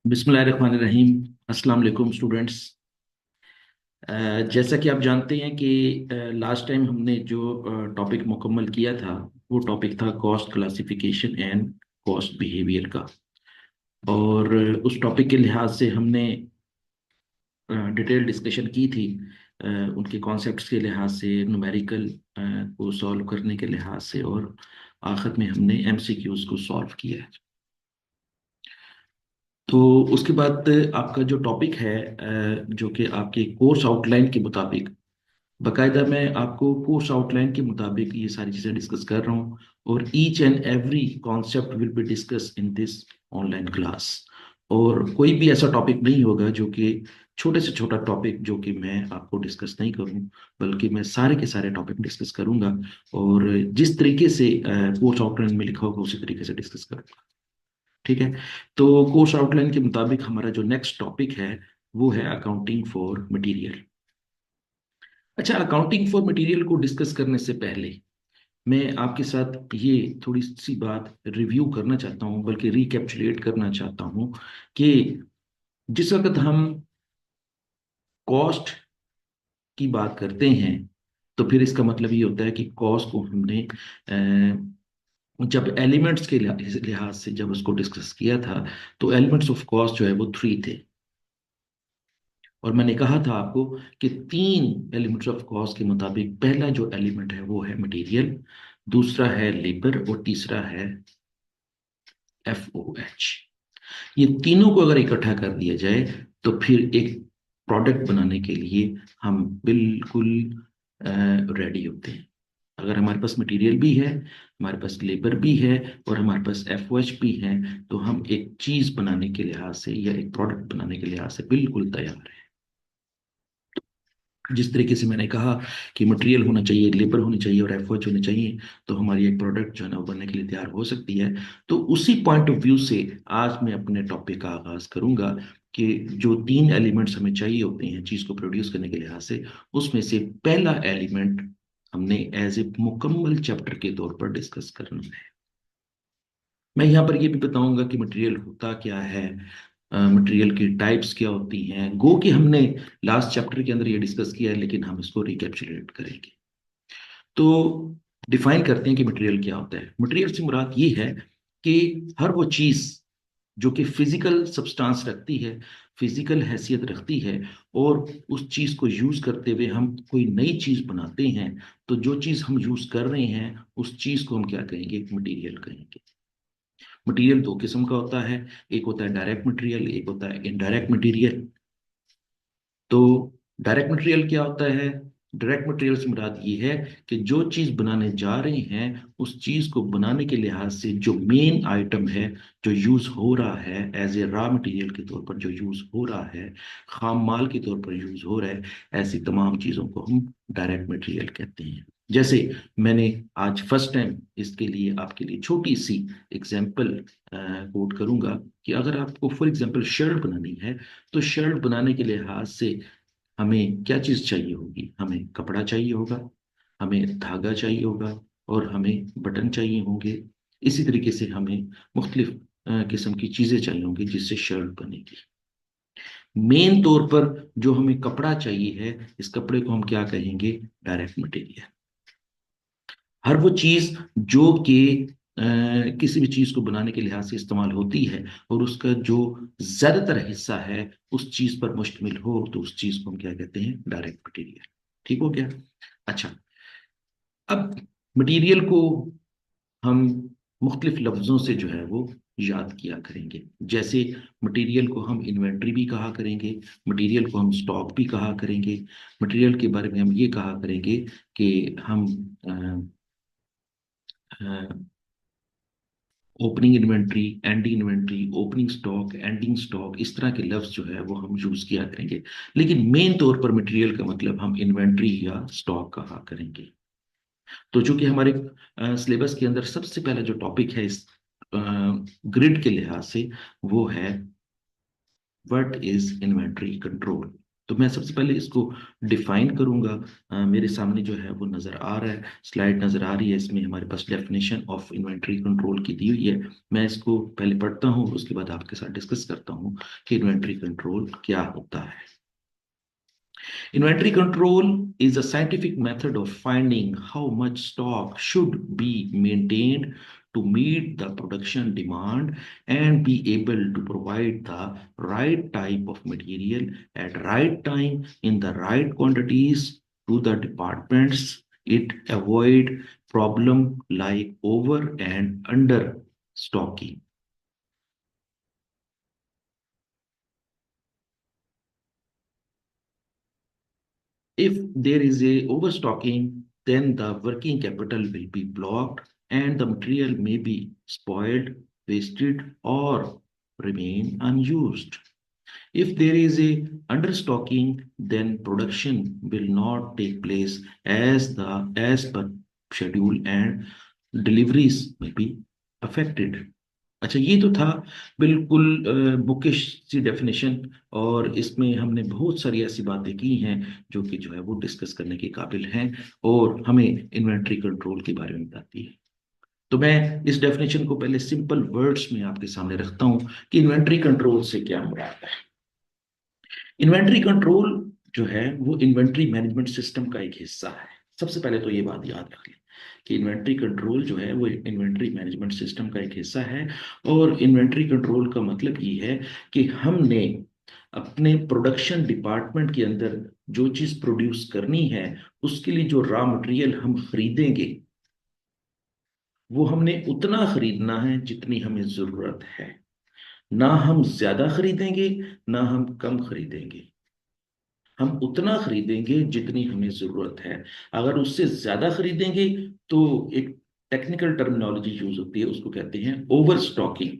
बिस्मिल्लाहिर्रहमानिर्रहीम। अस्सलाम वालेकुम स्टूडेंट्स। जैसा कि आप जानते हैं कि लास्ट टाइम हमने जो टॉपिक मुकम्मल किया था वो टॉपिक था cost classification and cost behaviour का। और उस टॉपिक के लिहाज से हमने डिटेल डिस्कशन की थी। उनके कॉन्सेप्ट्स के लिहाज से, न्यूमेरिकल को सॉल्व करने के लिहाज से, और आखिर में हमने एमसीक्यूज को सॉल्व किया है। तो उसके बाद आपका जो टॉपिक है, जो कि आपके कोर्स आउटलाइन के मुताबिक, बाकायदा मैं आपको कोर्स आउटलाइन के मुताबिक ये सारी चीज़ें डिस्कस कर रहा हूँ। और each and every concept will be discuss in this online class. और कोई भी ऐसा टॉपिक नहीं होगा जो कि छोटे से छोटा टॉपिक जो कि मैं आपको डिस्कस नहीं करूँ, बल्कि मैं सारे के सारे टॉपिक डिस्कस करूँगा। और जिस तरीके से कोर्स आउटलाइन में लिखा होगा उसी तरीके से डिस्कस करूँगा। ठीक है। तो कोर्स आउटलाइन के मुताबिक हमारा जो नेक्स्ट टॉपिक है वो है अकाउंटिंग फॉर मटेरियल। अच्छा, अकाउंटिंग फॉर मटेरियल को डिस्कस करने से पहले मैं आपके साथ ये थोड़ी सी बात रिव्यू करना चाहता हूँ, बल्कि रिकैप्चुलेट करना चाहता हूँ कि जिस वक्त हम कॉस्ट की बात करते हैं तो फिर इसका मतलब ये होता है कि कॉस्ट को हमने जब एलिमेंट्स के लिहाज से जब उसको डिस्कस किया था तो एलिमेंट्स ऑफ कॉस्ट जो है वो थ्री थे। और मैंने कहा था आपको कि तीन एलिमेंट्स ऑफ कॉस्ट के मुताबिक पहला जो एलिमेंट है वो है मटेरियल, दूसरा है लेबर, और तीसरा है FOH। ये तीनों को अगर इकट्ठा कर दिया जाए तो फिर एक प्रोडक्ट बनाने के लिए हम बिल्कुल रेडी होते हैं। अगर हमारे पास मटेरियल भी है, हमारे पास लेबर भी है, और हमारे पास FOH भी है, तो हम एक चीज बनाने के लिहाज से या एक प्रोडक्ट बनाने के लिहाज से बिल्कुल तैयार हैं। जिस तरीके से मैंने कहा कि मटेरियल होना चाहिए, लेबर होनी चाहिए और एफर्ट होने चाहिए, तो हमारी एक प्रोडक्ट जो है ना वो बनने के लिए तैयार हो सकती है। तो उसी पॉइंट ऑफ व्यू से आज मैं अपने टॉपिक का आगाज करूंगा कि जो तीन एलिमेंट्स हमें चाहिए होते हैं चीज को प्रोड्यूस करने के लिहाज से, उसमें से पहला एलिमेंट हमने एज ए मुकम्मल चैप्टर के तौर पर डिस्कस करना है। मैं यहाँ पर ये भी बताऊंगा कि मटेरियल होता क्या है, मटेरियल की टाइप्स क्या होती हैं। गो कि हमने लास्ट चैप्टर के अंदर ये डिस्कस किया है, लेकिन हम इसको रिकैप्चुलेट करेंगे। तो डिफाइन करते हैं कि मटेरियल क्या होता है। मटेरियल से मुराद ये है कि हर वो चीज जो कि फिजिकल सब्सटेंस रखती है, फिजिकल हैसियत रखती है, और उस चीज को यूज करते हुए हम कोई नई चीज बनाते हैं, तो जो चीज हम यूज कर रहे हैं उस चीज को हम क्या कहेंगे? मटेरियल कहेंगे। मटेरियल दो किस्म का होता है, एक होता है डायरेक्ट मटेरियल, एक होता है इनडायरेक्ट मटेरियल। तो डायरेक्ट मटेरियल क्या होता है? डायरेक्ट मटेरियल से मुराद ये है कि जो चीज बनाने जा रहे हैं उस चीज को बनाने के लिहाज से जो मेन आइटम है, जो यूज हो रहा है एज ए रॉ मटेरियल के तौर पर, जो यूज हो रहा है, खाम माल के तौर पर यूज हो रहा है, ऐसी तमाम चीजों को हम डायरेक्ट मटेरियल कहते हैं। जैसे मैंने आज फर्स्ट टाइम इसके लिए आपके लिए छोटी सी एग्जांपल कोट करूंगा कि अगर आपको फॉर एग्जांपल शर्ट बनानी है, तो शर्ट बनाने के लिहाज से हमें क्या चीज़ चाहिए होगी? हमें कपड़ा चाहिए होगा, हमें धागा चाहिए होगा, और हमें बटन चाहिए होंगे। इसी तरीके से हमें मुख्तलिफ किस्म की चीज़ें चाहिए होंगी जिससे शर्ट बनेगी। मेन तौर पर जो हमें कपड़ा चाहिए है, इस कपड़े को हम क्या कहेंगे? Direct material. हर वो चीज़ जो कि किसी भी चीज़ को बनाने के लिहाज से इस्तेमाल होती है और उसका जो ज़्यादातर हिस्सा है उस चीज़ पर मुश्तमिल हो, तो उस चीज़ को हम क्या कहते हैं? Direct material. ठीक हो गया? अच्छा, अब मटेरियल को हम मुख्तलिफ लफ्ज़ों से जो है वो याद किया करेंगे। जैसे मटेरियल को हम इन्वेंट्री भी कहा करेंगे, मटेरियल को हम स्टॉक भी कहा करेंगे, मटेरियल के बारे में हम ये कहा करेंगे कि हम opening inventory, ending inventory, opening stock, ending stock, इस तरह के लफ्ज जो है वो हम यूज किया करेंगे। लेकिन मेन तौर पर मटेरियल का मतलब हम इन्वेंट्री या स्टॉक कहा करेंगे। तो चूंकि हमारे सिलेबस के अंदर सबसे पहला जो टॉपिक है इस ग्रिड के लिहाज से, वो है व्हाट इज इन्वेंट्री कंट्रोल। तो मैं सबसे पहले इसको डिफाइन करूंगा। मेरे सामने जो है वो नज़र आ रहा है, स्लाइड नज़र आ रही है, इसमें हमारे पास डेफिनेशन ऑफ इन्वेंट्री कंट्रोल की दी हुई है। मैं इसको पहले पढ़ता हूँ, उसके बाद आपके साथ डिस्कस करता हूँ कि इन्वेंट्री कंट्रोल क्या होता है। Inventory control is a scientific method of finding how much stock should be maintained to meet the production demand and be able to provide the right type of material at right time in the right quantities to the departments. It avoid problem like over and under stocking. If there is a overstocking, then the working capital will be blocked and the material may be spoiled, wasted, or remain unused. If there is a understocking, then production will not take place as per schedule and deliveries may be affected. अच्छा, ये तो था बिल्कुल bookish सी definition. और इसमें हमने बहुत सारी ऐसी बातें की हैं जो कि जो है वो डिस्कस करने के काबिल हैं और हमें इन्वेंट्री कंट्रोल के बारे में बताती है। तो मैं इस डेफिनेशन को पहले सिंपल वर्ड्स में आपके सामने रखता हूं कि इन्वेंट्री कंट्रोल से क्या मुराद है। इन्वेंट्री कंट्रोल जो है वो इन्वेंट्री मैनेजमेंट सिस्टम का एक हिस्सा है। सबसे पहले तो ये बात याद रख लें कि इन्वेंट्री कंट्रोल जो है वो इन्वेंट्री मैनेजमेंट सिस्टम का एक हिस्सा है। और इन्वेंट्री कंट्रोल का मतलब ये है कि हमने अपने प्रोडक्शन डिपार्टमेंट के अंदर जो चीज प्रोड्यूस करनी है, उसके लिए जो रॉ मटेरियल हम खरीदेंगे, वो हमने उतना खरीदना है जितनी हमें जरूरत है। ना हम ज्यादा खरीदेंगे, ना हम कम खरीदेंगे। हम उतना खरीदेंगे जितनी हमें जरूरत है। अगर उससे ज्यादा खरीदेंगे तो एक टेक्निकल टर्मिनोलॉजी यूज होती है, उसको कहते हैं ओवर स्टॉकिंग।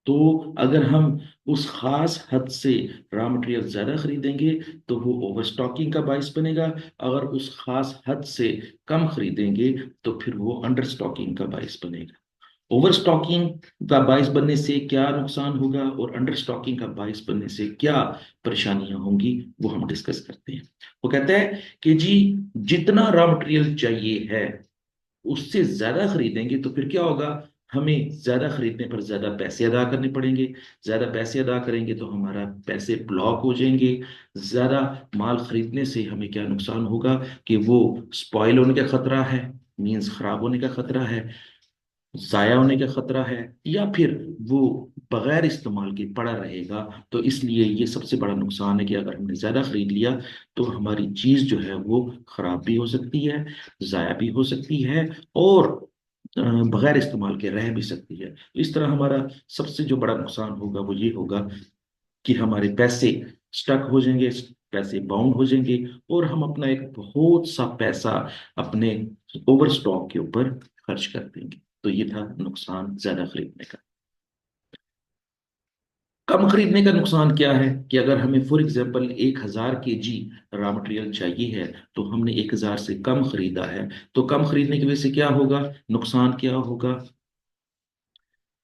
तो अगर हम उस खास हद से रॉ मटेरियल ज्यादा खरीदेंगे तो वो ओवर स्टॉकिंग का बायस बनेगा। अगर उस खास हद से कम खरीदेंगे तो फिर वो अंडर स्टॉकिंग का बायस बनेगा। ओवर स्टॉकिंग का बायस बनने से क्या नुकसान होगा और अंडर स्टॉकिंग का बायस बनने से क्या परेशानियां होंगी, वो हम डिस्कस करते हैं। वो कहता है कि जी, जितना रॉ मटेरियल चाहिए है उससे ज्यादा खरीदेंगे तो फिर क्या होगा, हमें ज्यादा खरीदने पर ज्यादा पैसे अदा करने पड़ेंगे। ज्यादा पैसे अदा करेंगे तो हमारा पैसे ब्लॉक हो जाएंगे। ज्यादा माल खरीदने से हमें क्या नुकसान होगा कि वो स्पॉइल होने का खतरा है, मीन्स खराब होने का खतरा है, जाया होने का खतरा है, या फिर वो बगैर इस्तेमाल के पड़ा रहेगा। तो इसलिए ये सबसे बड़ा नुकसान है कि अगर हमने ज्यादा खरीद लिया तो हमारी चीज जो है वो खराब भी हो सकती है, जाया भी हो सकती है, और बगैर इस्तेमाल के रह भी सकती है। तो इस तरह हमारा सबसे जो बड़ा नुकसान होगा वो ये होगा कि हमारे पैसे स्टक हो जाएंगे, पैसे बाउंड हो जाएंगे, और हम अपना एक बहुत सा पैसा अपने ओवर स्टॉक के ऊपर खर्च कर देंगे। तो ये था नुकसान ज्यादा खरीदने का। कम खरीदने का नुकसान क्या है कि अगर हमें for example 1,000 kg raw material चाहिए है तो हमने 1,000 से कम खरीदा है, तो कम खरीदने की वजह से क्या होगा, नुकसान क्या होगा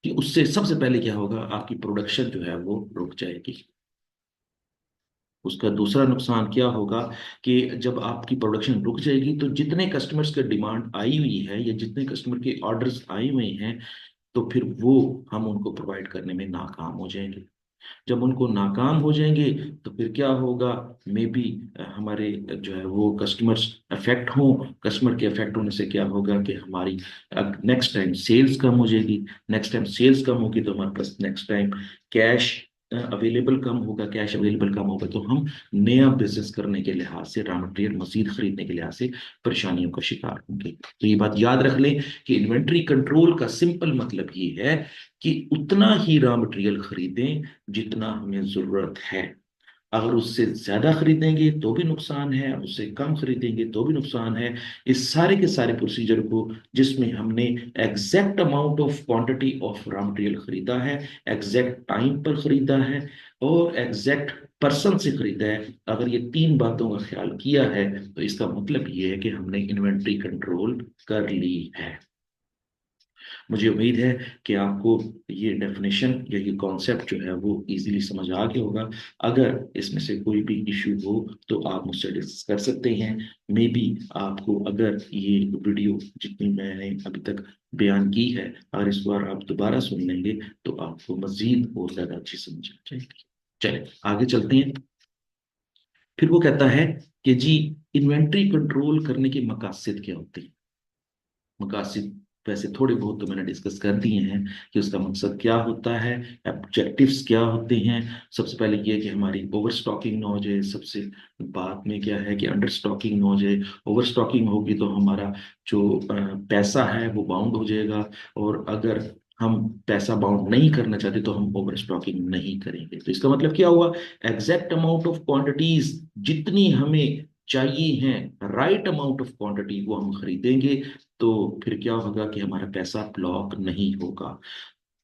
कि उससे सबसे पहले क्या होगा, आपकी प्रोडक्शन जो है वो रुक जाएगी। उसका दूसरा नुकसान क्या होगा कि जब आपकी प्रोडक्शन रुक जाएगी तो जितने कस्टमर्स की डिमांड आई हुई है या जितने कस्टमर के ऑर्डर्स आए हुए हैं, तो फिर वो हम उनको प्रोवाइड करने में नाकाम हो जाएंगे। जब उनको नाकाम हो जाएंगे तो फिर क्या होगा, मे बी हमारे जो है वो कस्टमर्स अफेक्ट हों। कस्टमर के अफेक्ट होने से क्या होगा कि हमारी नेक्स्ट टाइम सेल्स कम हो जाएगी। नेक्स्ट टाइम सेल्स कम होगी तो हमारे पास नेक्स्ट टाइम कैश अवेलेबल कम होगा। कैश अवेलेबल कम होगा तो हम नया बिजनेस करने के लिहाज से, रॉ मटेरियल मजीद खरीदने के लिहाज से परेशानियों का शिकार होंगे। तो ये बात याद रख लें कि इन्वेंट्री कंट्रोल का सिंपल मतलब ये है कि उतना ही रॉ मटेरियल खरीदें जितना हमें जरूरत है। अगर उससे ज्यादा खरीदेंगे तो भी नुकसान है, उससे कम खरीदेंगे तो भी नुकसान है। इस सारे के सारे प्रोसीजर को, जिसमें हमने exact amount of quantity of raw material खरीदा है, एग्जैक्ट टाइम पर खरीदा है, और एग्जैक्ट पर्सन से खरीदा है, अगर ये तीन बातों का ख्याल किया है तो इसका मतलब ये है कि हमने इन्वेंट्री कंट्रोल कर ली है। मुझे उम्मीद है कि आपको ये डेफिनेशन या ये कॉन्सेप्ट जो है वो इजीली समझ आ गया होगा। अगर इसमें से कोई भी इशू हो तो आप मुझसे डिस्कस कर सकते हैं। मे बी आपको अगर ये वीडियो जितनी मैंने अभी तक बयान की है, अगर इस बार आप दोबारा सुन लेंगे तो आपको मजीद और ज्यादा अच्छी समझ आ जाएगी। चलिए आगे चलते हैं। फिर वो कहता है कि जी, इन्वेंट्री कंट्रोल करने के मकासद क्या होते हैं। मकासद वैसे थोड़े बहुत तो मैंने डिस्कस कर दिए हैं कि उसका मकसद क्या होता है, ऑब्जेक्टिव्स क्या होते हैं। सबसे पहले ये है कि हमारी ओवर स्टॉकिंग ना हो जाए, सबसे बाद में क्या है कि अंडर स्टॉकिंग ना हो जाए। ओवर स्टॉकिंग होगी तो हमारा जो पैसा है वो बाउंड हो जाएगा, और अगर हम पैसा बाउंड नहीं करना चाहते तो हम ओवर स्टॉकिंग नहीं करेंगे। तो इसका मतलब क्या हुआ, एग्जैक्ट अमाउंट ऑफ क्वांटिटीज जितनी हमें चाहिए हैं, राइट अमाउंट ऑफ क्वांटिटी वो हम खरीदेंगे। तो फिर क्या होगा कि हमारा पैसा ब्लॉक नहीं होगा,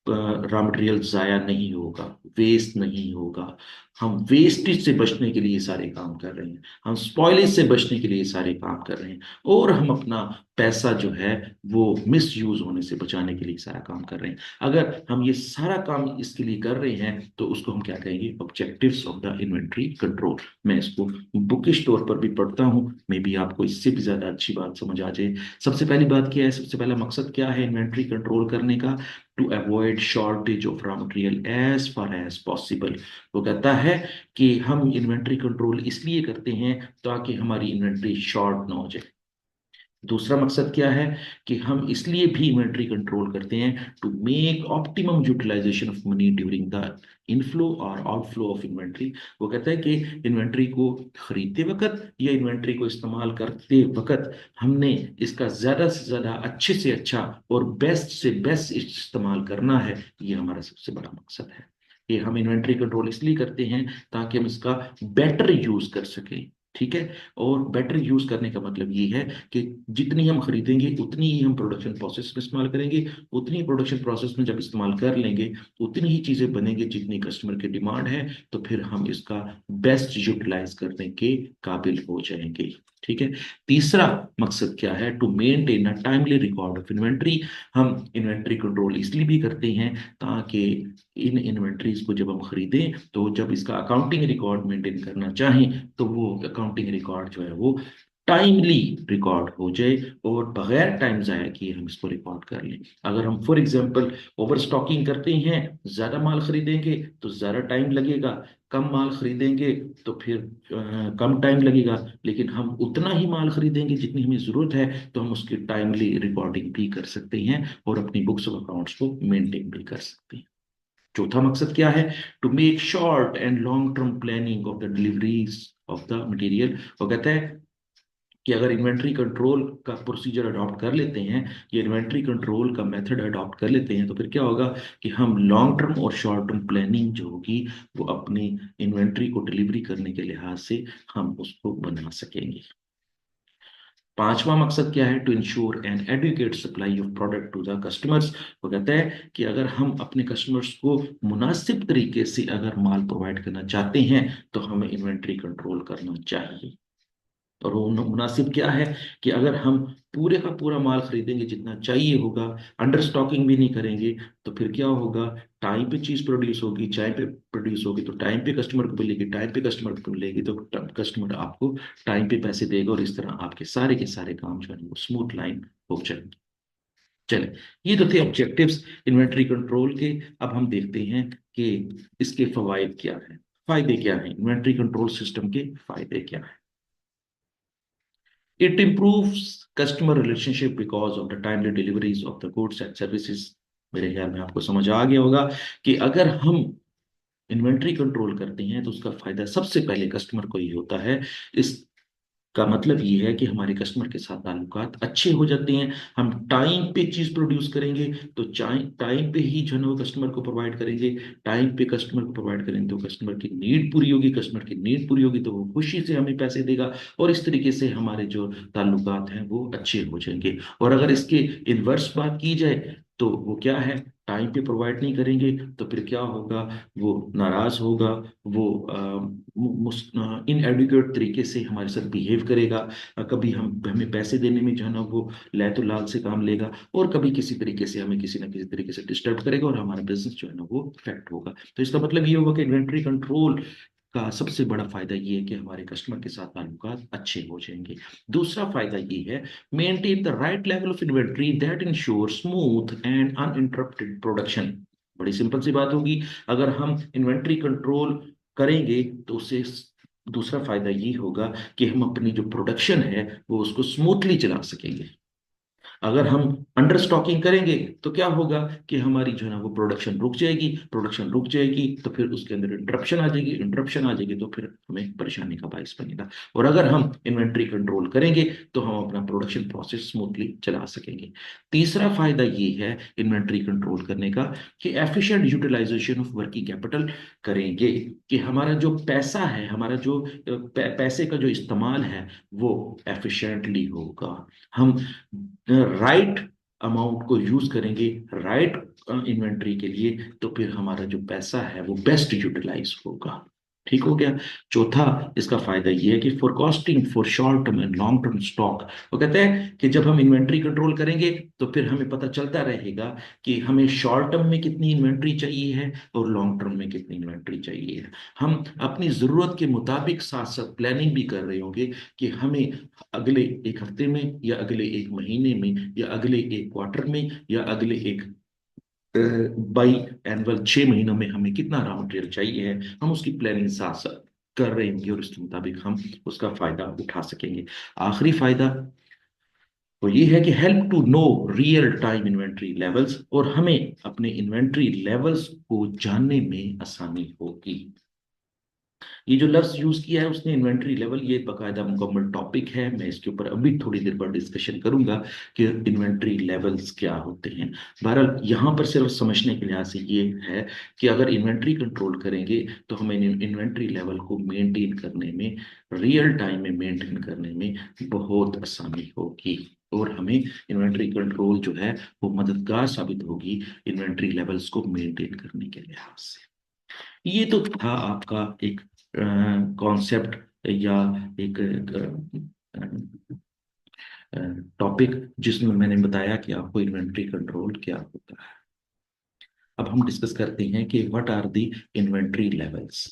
रॉ मटेरियल जाया नहीं होगा, वेस्ट नहीं होगा। हम वेस्टेज से बचने के लिए सारे काम कर रहे हैं, हम स्पॉइलेज से बचने के लिए सारे काम कर रहे हैं, और हम अपना पैसा जो है वो मिस यूज होने से बचाने के लिए सारा काम कर रहे हैं। अगर हम ये सारा काम इसके लिए कर रहे हैं तो उसको हम क्या कहेंगे, objectives of the inventory control. मैं इसको बुकिश तौर पर भी पढ़ता हूँ, मे बी आपको इससे भी ज्यादा अच्छी बात समझ आ जाए। सबसे पहली बात क्या है, सबसे पहला मकसद क्या है इन्वेंट्री कंट्रोल करने का, to avoid shortage of raw material as far as possible. वो कहता है कि हम इन्वेंट्री कंट्रोल इसलिए करते हैं ताकि हमारी इन्वेंट्री शॉर्ट ना हो जाए। दूसरा मकसद क्या है कि हम इसलिए भी इन्वेंट्री कंट्रोल करते हैं to make optimum utilisation of money during the inflow और आउटफ्लो ऑफ इन्वेंट्री। वो कहता है कि इन्वेंट्री को खरीदते वक्त या इन्वेंट्री को इस्तेमाल करते वक्त हमने इसका ज्यादा से ज्यादा, अच्छे से अच्छा और बेस्ट से बेस्ट इस्तेमाल करना है। ये हमारा सबसे बड़ा मकसद है। ये हम इन्वेंट्री कंट्रोल इसलिए करते हैं ताकि हम इसका बेटर यूज कर सकें। ठीक है। और बेटर यूज करने का मतलब ये है कि जितनी हम खरीदेंगे उतनी ही हम प्रोडक्शन प्रोसेस में इस्तेमाल करेंगे, उतनी ही प्रोडक्शन प्रोसेस में जब इस्तेमाल कर लेंगे उतनी ही चीजें बनेंगी जितनी कस्टमर की डिमांड है। तो फिर हम इसका बेस्ट यूटिलाइज करने के काबिल हो जाएंगे। ठीक है। तीसरा मकसद क्या है, to maintain a timely record of inventory. हम इन्वेंट्री कंट्रोल इसलिए भी करते हैं ताकि इन इन्वेंट्रीज को जब हम खरीदें तो जब इसका अकाउंटिंग रिकॉर्ड मेंटेन करना चाहें तो वो अकाउंटिंग रिकॉर्ड जो है वो टाइमली रिकॉर्ड हो जाए, और बगैर टाइम जाया किए हम इसको रिकॉर्ड कर लें। अगर हम फॉर एग्जांपल ओवर स्टॉकिंग करते हैं, ज्यादा माल खरीदेंगे तो ज्यादा टाइम लगेगा, कम माल खरीदेंगे तो फिर कम टाइम लगेगा। लेकिन हम उतना ही माल खरीदेंगे जितनी हमें जरूरत है तो हम उसकी टाइमली रिकॉर्डिंग भी कर सकते हैं और अपनी बुक्स ऑफ अकाउंट्स को मेंटेन भी कर सकते हैं। चौथा मकसद क्या है, to make short and long term planning of the deliveries of the material. वो कहता है कि अगर इन्वेंट्री कंट्रोल का प्रोसीजर अडॉप्ट कर लेते हैं, ये इन्वेंट्री कंट्रोल का मेथड अडॉप्ट कर लेते हैं, तो फिर क्या होगा कि हम लॉन्ग टर्म और शॉर्ट टर्म प्लानिंग जो होगी वो अपनी इन्वेंट्री को डिलीवरी करने के लिहाज से हम उसको बना सकेंगे। पांचवा मकसद क्या है, to ensure an adequate supply of product to the customers. वो कहता है कि अगर हम अपने कस्टमर्स को मुनासिब तरीके से अगर माल प्रोवाइड करना चाहते हैं तो हमें इन्वेंट्री कंट्रोल करना चाहिए। और वो मुनासिब क्या है कि अगर हम पूरे का पूरा माल खरीदेंगे जितना चाहिए होगा, अंडर स्टॉकिंग भी नहीं करेंगे, तो फिर क्या होगा, टाइम पे चीज प्रोड्यूस होगी, टाइम पे प्रोड्यूस होगी तो टाइम पे कस्टमर को मिलेगी, टाइम पे कस्टमर को मिलेगी तो कस्टमर आपको टाइम पे पैसे देगा, और इस तरह आपके सारे के सारे काम जो है वो स्मूथ लाइन हो जाएंगे। चले, ये तो थे ऑब्जेक्टिव्स इन्वेंट्री कंट्रोल के। अब हम देखते हैं कि इसके फवायद क्या है, फायदे क्या हैं, इन्वेंट्री कंट्रोल सिस्टम के फायदे क्या हैं। It improves customer relationship because of the timely deliveries of the goods and services। मेरे ख्याल में आपको समझ आ गया होगा कि अगर हम इन्वेंट्री कंट्रोल करते हैं तो उसका फायदा सबसे पहले कस्टमर को ही होता है। इसका मतलब ये है कि हमारे कस्टमर के साथ ताल्लुकात अच्छे हो जाते हैं। हम टाइम पे चीज प्रोड्यूस करेंगे तो टाइम पे ही जो है ना वो कस्टमर को प्रोवाइड करेंगे। टाइम पे कस्टमर को प्रोवाइड करेंगे तो कस्टमर की नीड पूरी होगी, कस्टमर की नीड पूरी होगी तो वो खुशी से हमें पैसे देगा, और इस तरीके से हमारे जो ताल्लुकात हैं वो अच्छे हो जाएंगे। और अगर इसके इन्वर्स बात की जाए तो वो क्या है, टाइम पे प्रोवाइड नहीं करेंगे तो फिर क्या होगा, वो नाराज होगा, वो इनएडुकेट तरीके से हमारे साथ बिहेव करेगा। कभी हम हमें पैसे देने में जो है ना वो लैतो लाल से काम लेगा, और कभी किसी तरीके से हमें किसी ना किसी तरीके से डिस्टर्ब करेगा और हमारा बिजनेस जो है ना वो इफेक्ट होगा। तो इसका मतलब ये होगा कि इन्वेंट्री कंट्रोल का सबसे बड़ा फायदा ये है कि हमारे कस्टमर के साथ ताल्लुकात अच्छे हो जाएंगे। दूसरा फायदा ये है, maintain the right level of inventory that ensure smooth and uninterrupted production. बड़ी सिंपल सी बात होगी, अगर हम इन्वेंट्री कंट्रोल करेंगे तो उससे दूसरा फायदा ये होगा कि हम अपनी जो प्रोडक्शन है वो उसको स्मूथली चला सकेंगे। अगर हम अंडर स्टॉकिंग करेंगे तो क्या होगा कि हमारी जो है ना वो प्रोडक्शन रुक जाएगी, प्रोडक्शन रुक जाएगी तो फिर उसके अंदर इंटरप्शन आ जाएगी, इंटरप्शन आ जाएगी तो फिर हमें परेशानी का बायस बनेगा। और अगर हम इन्वेंट्री कंट्रोल करेंगे तो हम अपना प्रोडक्शन प्रोसेस स्मूथली चला सकेंगे। तीसरा फायदा ये है इन्वेंट्री कंट्रोल करने का कि efficient utilisation of working capital करेंगे, कि हमारा जो पैसा है, हमारा जो पैसे का जो इस्तेमाल है वो एफिशिएंटली होगा। हम राइट अमाउंट को यूज करेंगे राइट इन्वेंट्री के लिए, तो फिर हमारा जो पैसा है वो बेस्ट यूटिलाइज होगा। ठीक हो गया। चौथा इसका फायदा ये है कि for costing for short term and long term stock, वो कहते हैं कि जब हम इन्वेंट्री कंट्रोल करेंगे तो फिर हमें पता चलता रहेगा कि हमें शॉर्ट टर्म में कितनी इन्वेंट्री चाहिए है और लॉन्ग टर्म में कितनी इन्वेंट्री चाहिए है। हम अपनी जरूरत के मुताबिक साथ साथ प्लानिंग भी कर रहे होंगे कि हमें अगले एक हफ्ते में या अगले एक महीने में या अगले एक क्वार्टर में या अगले एक बाई एनुअल 6 महीनों में हमें कितना रॉ मटेरियल चाहिए है, हम उसकी प्लानिंग साथ साथ कर रहे होंगे और उसके मुताबिक हम उसका फायदा उठा सकेंगे। आखिरी फायदा तो ये है कि help to know real time inventory levels, और हमें अपने इन्वेंट्री लेवल्स को जानने में आसानी होगी। ये जो लफ्ज यूज किया है उसने इन्वेंट्री लेवल, ये बाकायदा मुकम्मल टॉपिक है, मैं इसके ऊपर अभी थोड़ी देर बाद डिस्कशन करूंगा कि इन्वेंट्री लेवल्स क्या होते हैं। बहरहाल यहाँ पर सिर्फ समझने के लिहाज से ये है कि अगर इन्वेंट्री कंट्रोल करेंगे तो हमें इन्वेंट्री लेवल को मेंटेन करने में, रियल टाइम में मेंटेन करने में बहुत आसानी होगी, और हमें इन्वेंट्री कंट्रोल जो है वो मददगार साबित होगी इन्वेंट्री लेवल्स को मेंटेन करने के लिहाज से। ये तो था आपका एक कॉन्सेप्ट या एक टॉपिक जिसमें मैंने बताया कि आपको इन्वेंट्री कंट्रोल क्या होता है। अब हम डिस्कस करते हैं कि what are the inventory levels.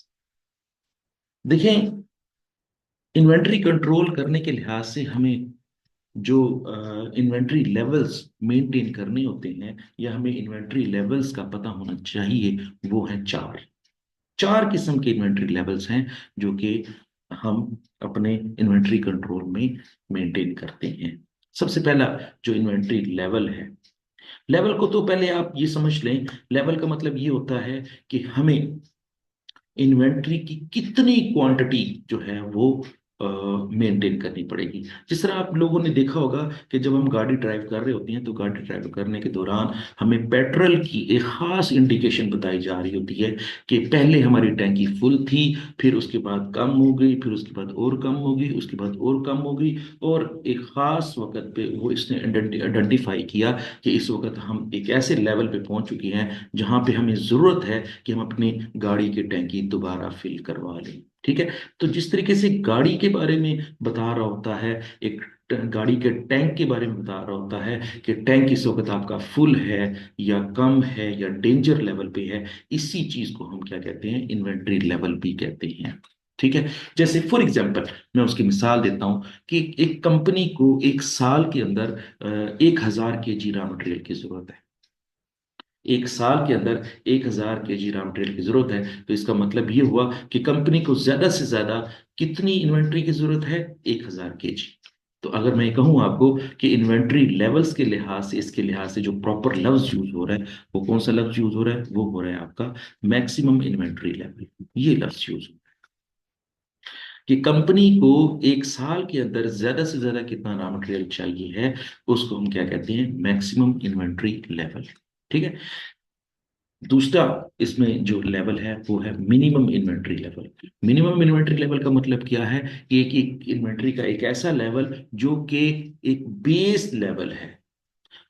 देखें, इन्वेंट्री कंट्रोल करने के लिहाज से हमें जो इन्वेंट्री लेवल्स मेंटेन करने होते हैं या हमें इन्वेंट्री लेवल्स का पता होना चाहिए, वो है चार। चार किस्म के इन्वेंट्री लेवल्स हैं जो कि हम अपने इन्वेंट्री कंट्रोल में मेंटेन करते हैं। सबसे पहला जो इन्वेंट्री लेवल है, लेवल को तो पहले आप ये समझ लें, लेवल का मतलब ये होता है कि हमें इन्वेंट्री की कितनी क्वांटिटी जो है वो मेंटेन करनी पड़ेगी। जिस तरह आप लोगों ने देखा होगा कि जब हम गाड़ी ड्राइव कर रहे होते हैं तो गाड़ी ड्राइव करने के दौरान हमें पेट्रोल की एक खास इंडिकेशन बताई जा रही होती है कि पहले हमारी टैंकी फुल थी, फिर उसके बाद कम हो गई, फिर उसके बाद और कम हो गई, उसके बाद और कम हो गई, और एक खास वक्त पे वो इसने आइडेंटिफाई किया कि इस वक्त हम एक ऐसे लेवल पे पहुंच चुके हैं जहां पे हमें जरूरत है कि हम अपनी गाड़ी की टैंकी दोबारा फिल करवा लें। ठीक है। तो जिस तरीके से गाड़ी के बारे में बता रहा होता है, एक गाड़ी के टैंक के बारे में बता रहा होता है कि टैंक इस वक्त आपका फुल है या कम है या डेंजर लेवल पे है, इसी चीज को हम क्या कहते हैं, इन्वेंट्री लेवल भी कहते हैं। ठीक है। जैसे फॉर एग्जांपल मैं उसकी मिसाल देता हूं कि एक कंपनी को एक साल के अंदर 1,000 kg रॉ मटेरियल की जरूरत है। एक साल के अंदर 1,000 kg रॉ मटेरियल की जरूरत है, तो इसका मतलब ये हुआ कि कंपनी को ज्यादा से ज्यादा कितनी इन्वेंट्री की जरूरत है, 1,000 kg। तो अगर मैं कहूँ आपको कि इन्वेंट्री लेवल्स के लिहाज से, इसके लिहाज से जो प्रॉपर लफ्ज यूज हो रहा है वो कौन सा लफ्ज यूज हो रहा है, वो हो रहा है आपका मैक्सिमम इन्वेंट्री लेवल। ये लफ्ज यूज हो कि कंपनी को एक साल के अंदर ज्यादा से ज्यादा कितना रॉ मटेरियल चाहिए है, उसको हम क्या कहते हैं, मैक्सिमम इन्वेंट्री लेवल। ठीक है। दूसरा इसमें जो लेवल है वो है minimum inventory level. Minimum inventory level का मतलब क्या है, कि एक इन्वेंट्री का एक ऐसा लेवल जो कि एक बेस लेवल है।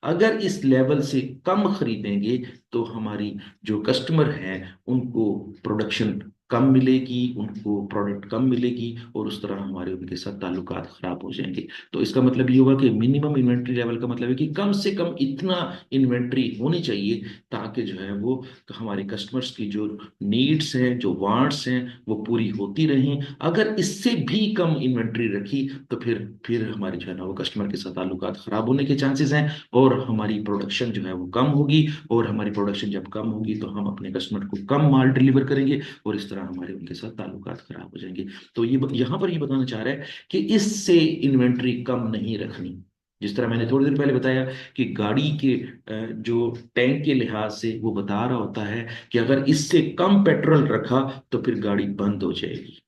अगर इस लेवल से कम खरीदेंगे तो हमारी जो कस्टमर है उनको प्रोडक्शन कम मिलेगी, उनको प्रोडक्ट कम मिलेगी, और उस तरह हमारे उनके साथ ताल्लुकात खराब हो जाएंगे। तो इसका मतलब ये होगा कि मिनिमम इन्वेंट्री लेवल का मतलब है कि कम से कम इतना इन्वेंट्री होनी चाहिए ताकि जो है वो हमारे कस्टमर्स की जो नीड्स हैं, जो वांट्स हैं, वो पूरी होती रहें। अगर इससे भी कम इन्वेंट्री रखी तो फिर हमारे जो है ना वो कस्टमर के साथ ताल्लुकात खराब होने के चांसेस हैं, और हमारी प्रोडक्शन जो है वो कम होगी, और हमारी प्रोडक्शन जब कम होगी तो हम अपने कस्टमर को कम माल डिलीवर करेंगे, और इस तरह हमारे उनके साथ ताल्लुकात खराब हो जाएंगे। तो ये यहाँ पर ये बताना चाह रहा है कि इससे इन्वेंट्री कम नहीं रखनी। जिस तरह मैंने थोड़ी देर पहले बताया कि गाड़ी के जो टैंक के लिहाज से वो बता रहा होता है कि अगर इससे कम पेट्रोल रखा तो फिर गाड़ी बंद हो जाएगी।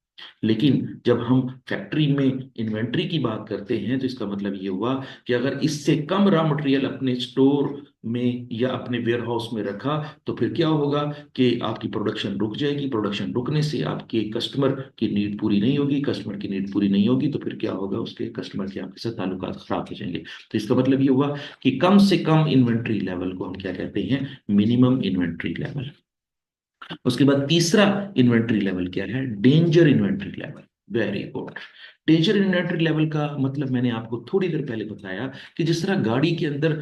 लेकिन जब हम फैक्ट्री में इन्वेंट्री की बात करते हैं तो इसका मतलब ये हुआ कि अगर इससे कम रॉ मटेरियल अपने स्टोर में या अपने वेयर हाउस में रखा तो फिर क्या होगा कि आपकी प्रोडक्शन रुक जाएगी। प्रोडक्शन रुकने से आपके कस्टमर की नीड पूरी नहीं होगी, कस्टमर की नीड पूरी नहीं होगी तो फिर क्या होगा, उसके कस्टमर के आपके साथ ताल्लुकात खराब हो जाएंगे। तो इसका मतलब ये हुआ कि कम से कम इन्वेंट्री लेवल को हम क्या कहते हैं, मिनिमम इन्वेंट्री लेवल। उसके बाद तीसरा इन्वेंट्री लेवल क्या है, danger inventory level. Very good. Danger inventory level का मतलब मैंने आपको थोड़ी देर पहले बताया कि जिस तरह गाड़ी के अंदर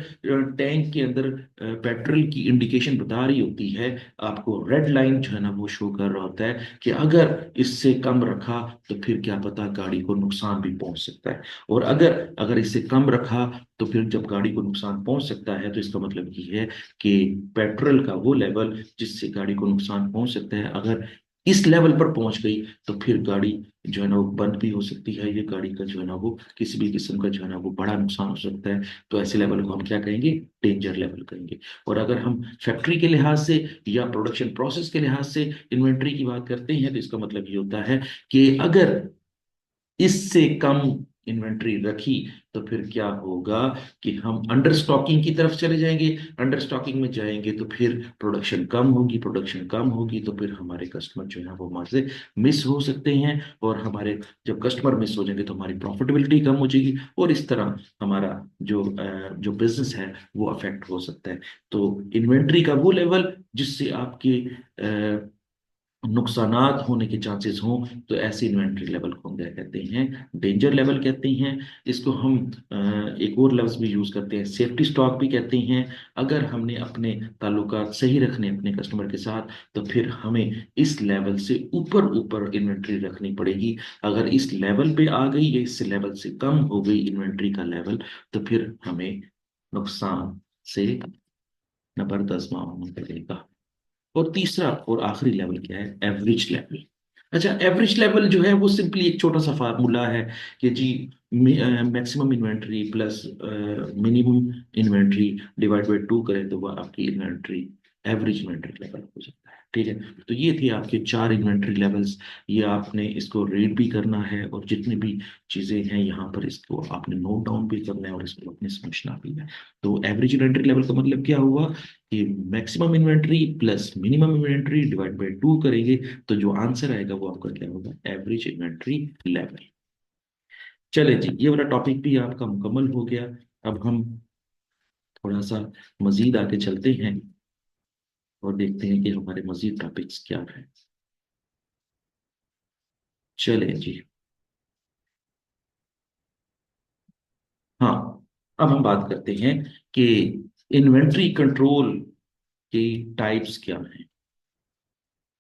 टैंक के अंदर पेट्रोल की इंडिकेशन बता रही होती है, आपको रेड लाइन जो है ना वो शो कर रहा होता है कि अगर इससे कम रखा तो फिर क्या पता गाड़ी को नुकसान भी पहुंच सकता है। और अगर अगर इससे कम रखा तो फिर जब गाड़ी को नुकसान पहुंच सकता है तो इसका मतलब ये है कि पेट्रोल का वो लेवल जिससे गाड़ी को नुकसान पहुंच सकता है, अगर इस लेवल पर पहुंच गई तो फिर गाड़ी जो है ना वो बंद भी हो सकती है, ये गाड़ी का जो है ना वो किसी भी किस्म का जो है ना वो बड़ा नुकसान हो सकता है। तो ऐसे लेवल को हम क्या कहेंगे, डेंजर लेवल कहेंगे। और अगर हम फैक्ट्री के लिहाज से या प्रोडक्शन प्रोसेस के लिहाज से इन्वेंट्री की बात करते हैं तो इसका मतलब ये होता है कि अगर इससे कम इन्वेंट्री रखी तो फिर क्या होगा कि हम अंडर स्टॉकिंग की तरफ चले जाएंगे। अंडर स्टॉकिंग में जाएंगे तो फिर प्रोडक्शन कम होगी, प्रोडक्शन कम होगी तो फिर हमारे कस्टमर जो है वो हमारे से मिस हो सकते हैं, और हमारे जब कस्टमर मिस हो जाएंगे तो हमारी प्रॉफिटेबिलिटी कम हो जाएगी, और इस तरह हमारा जो बिजनेस है वो अफेक्ट हो सकता है। तो इन्वेंट्री का वो लेवल जिससे आपके नुकसानात होने के चांसेस हों, तो ऐसे इन्वेंट्री लेवल को हम क्या कहते हैं, डेंजर लेवल कहते हैं। इसको हम एक और लफ्ज भी यूज करते हैं, सेफ्टी स्टॉक भी कहते हैं। अगर हमने अपने ताल्लुकात सही रखने अपने कस्टमर के साथ तो फिर हमें इस लेवल से ऊपर ऊपर इन्वेंट्री रखनी पड़ेगी। अगर इस लेवल पे आ गई या इस लेवल से कम हो गई इन्वेंट्री का लेवल तो फिर हमें नुकसान से जबरदस्त होना पड़ेगा। और तीसरा और आखिरी लेवल क्या है, एवरेज लेवल। अच्छा, एवरेज लेवल जो है वो सिंपली एक छोटा सा फार्मूला है कि जी maximum inventory plus minimum inventory divide by 2 करें तो वह आपकी इन्वेंट्री एवरेज इन्वेंट्री लेवल हो जाता है। ठीक है, तो ये थे आपके 4 इन्वेंट्री लेवल्स। ये आपने इसको रीड भी करना है, और जितनी भी चीज़ें हैं यहाँ पर इसको आपने नोट डाउन भी करना है और इसको अपने समझना भी है। तो एवरेज इन्वेंट्री लेवल का मतलब क्या हुआ कि maximum inventory plus minimum inventory divide by 2 करेंगे तो जो आंसर आएगा वो आपका क्या होगा, एवरेज इन्वेंट्री लेवल। चले जी, ये वाला टॉपिक भी आपका मुकम्मल हो गया। अब हम थोड़ा सा मजीद आगे चलते हैं और देखते हैं कि हमारे मजीद टॉपिक्स क्या हैं। चले जी। हाँ, अब हम बात करते हैं कि इन्वेंट्री कंट्रोल की टाइप्स क्या हैं।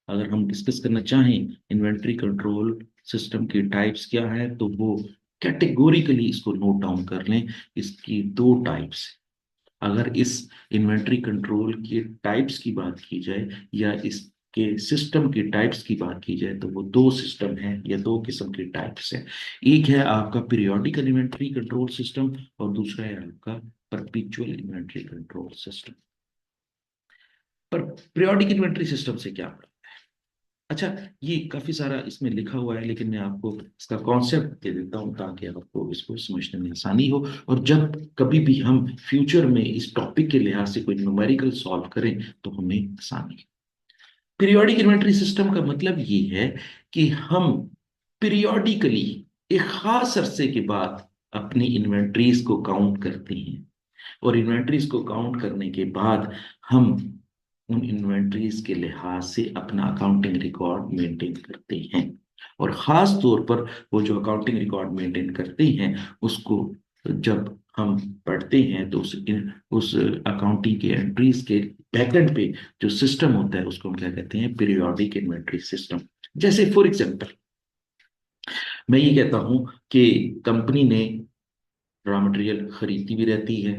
अगर हम डिस्कस करना चाहें इन्वेंट्री कंट्रोल सिस्टम की टाइप्स क्या है तो वो कैटेगोरिकली इसको नोट डाउन कर लें। इसकी 2 टाइप्स। अगर इस इन्वेंट्री कंट्रोल के टाइप्स की बात की जाए या इसके सिस्टम के टाइप्स की बात की जाए तो वो 2 सिस्टम हैं या 2 किस्म के टाइप्स हैं। एक है आपका पीरियोडिकल इन्वेंट्री कंट्रोल सिस्टम और दूसरा है आपका परपेचुअल इन्वेंट्री कंट्रोल सिस्टम। पर पीरियोडिक इन्वेंट्री सिस्टम से क्या, अच्छा, ये काफी सारा इसमें लिखा हुआ है लेकिन मैं आपको इसका कॉन्सेप्ट दे देता हूँ ताकि आपको इसको समझने में आसानी हो, और जब कभी भी हम फ्यूचर में इस टॉपिक के लिहाज से कोई न्यूमेरिकल सॉल्व करें तो हमें आसानी। पीरियोडिक इन्वेंटरी सिस्टम का मतलब ये है कि हम पीरियोडिकली एक खास अरसे के बाद अपनी इन्वेंट्रीज को काउंट करते हैं। और इन्वेंट्रीज को काउंट करने के बाद हम उन इन्वेंट्रीज के लिहाज से अपना अकाउंटिंग रिकॉर्ड मेंटेन करते हैं। और खास तौर पर वो जो अकाउंटिंग रिकॉर्ड मेंटेन करते हैं उसको जब हम पढ़ते हैं तो उस अकाउंटिंग के एंट्रीज के बैकएंड पे जो सिस्टम होता है उसको हम क्या कहते हैं, पीरियोडिक इन्वेंट्री सिस्टम। जैसे फॉर एग्जांपल मैं ये कहता हूं कि कंपनी ने रॉ मटेरियल खरीदती भी रहती है,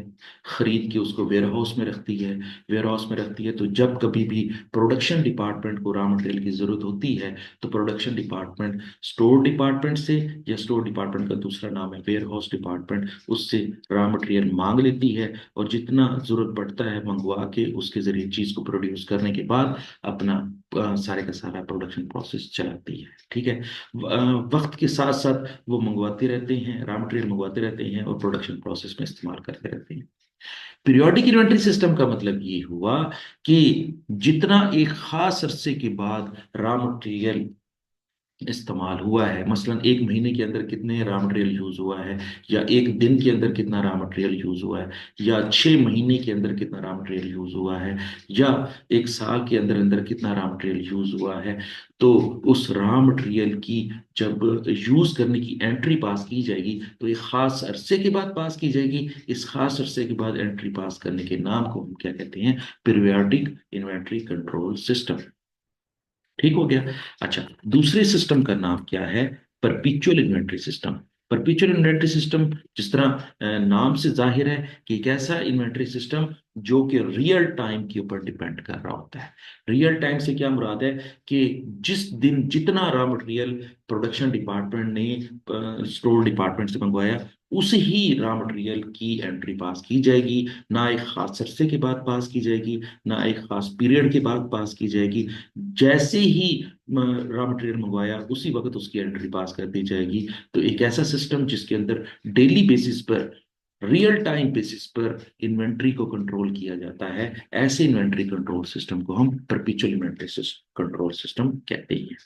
खरीद के उसको वेयर हाउस में रखती है, वेयर हाउस में रखती है तो जब कभी भी प्रोडक्शन डिपार्टमेंट को रॉ मटेरियल की ज़रूरत होती है तो प्रोडक्शन डिपार्टमेंट स्टोर डिपार्टमेंट से, या स्टोर डिपार्टमेंट का दूसरा नाम है वेयर हाउस डिपार्टमेंट, उससे रॉ मटेरियल मांग लेती है और जितना ज़रूरत पड़ता है मंगवा के उसके ज़रिए चीज़ को प्रोड्यूस करने के बाद अपना सारे का सारा प्रोडक्शन प्रोसेस चलाती है। ठीक है। वक्त के साथ साथ वो मंगवाते रहते हैं, रॉ मटेरियल मंगवाते रहते हैं और प्रोडक्शन प्रोसेस में इस्तेमाल करते रहते हैं। पीरियोडिक इन्वेंटरी सिस्टम का मतलब ये हुआ कि जितना एक खास अरसे के बाद रॉ मटेरियल इस्तेमाल हुआ है, मसलन एक महीने के अंदर कितने रॉ मटेरियल यूज हुआ है, या एक दिन के अंदर कितना रॉ मटेरियल यूज हुआ है, या 6 महीने के अंदर कितना रॉ मटेरियल यूज हुआ है, या एक साल के अंदर अंदर कितना रॉ मटेरियल यूज हुआ है, तो उस रॉ मटेरियल की जब यूज करने की एंट्री पास की जाएगी तो एक खास अरसे के बाद पास की जाएगी। इस खास अरसे के बाद एंट्री पास करने के नाम को हम क्या कहते हैं, पीरियोडिक इन्वेंट्री कंट्रोल सिस्टम। ठीक हो गया। अच्छा, दूसरे सिस्टम का नाम क्या है, परपीचुअल इन्वेंटरी सिस्टम। परपीचुअल इन्वेंटरी सिस्टम जिस तरह नाम से जाहिर है कि एक ऐसा इन्वेंटरी सिस्टम जो कि रियल टाइम के ऊपर डिपेंड कर रहा होता है। रियल टाइम से क्या मुराद है कि जिस दिन जितना रॉ मटेरियल प्रोडक्शन डिपार्टमेंट ने स्टोर डिपार्टमेंट से मंगवाया उस ही रॉ मटेरियल की एंट्री पास की जाएगी, ना एक खास अरसे के बाद पास की जाएगी, ना एक खास पीरियड के बाद पास की जाएगी। जैसे ही रॉ मटेरियल मंगवाया उसी वक्त उसकी एंट्री पास कर दी जाएगी। तो एक ऐसा सिस्टम जिसके अंदर डेली बेसिस पर, रियल टाइम बेसिस पर इन्वेंट्री को कंट्रोल किया जाता है, ऐसे इन्वेंट्री कंट्रोल सिस्टम को हम परपेचुअल इन्वेंट्री कंट्रोल सिस्टम कहते हैं।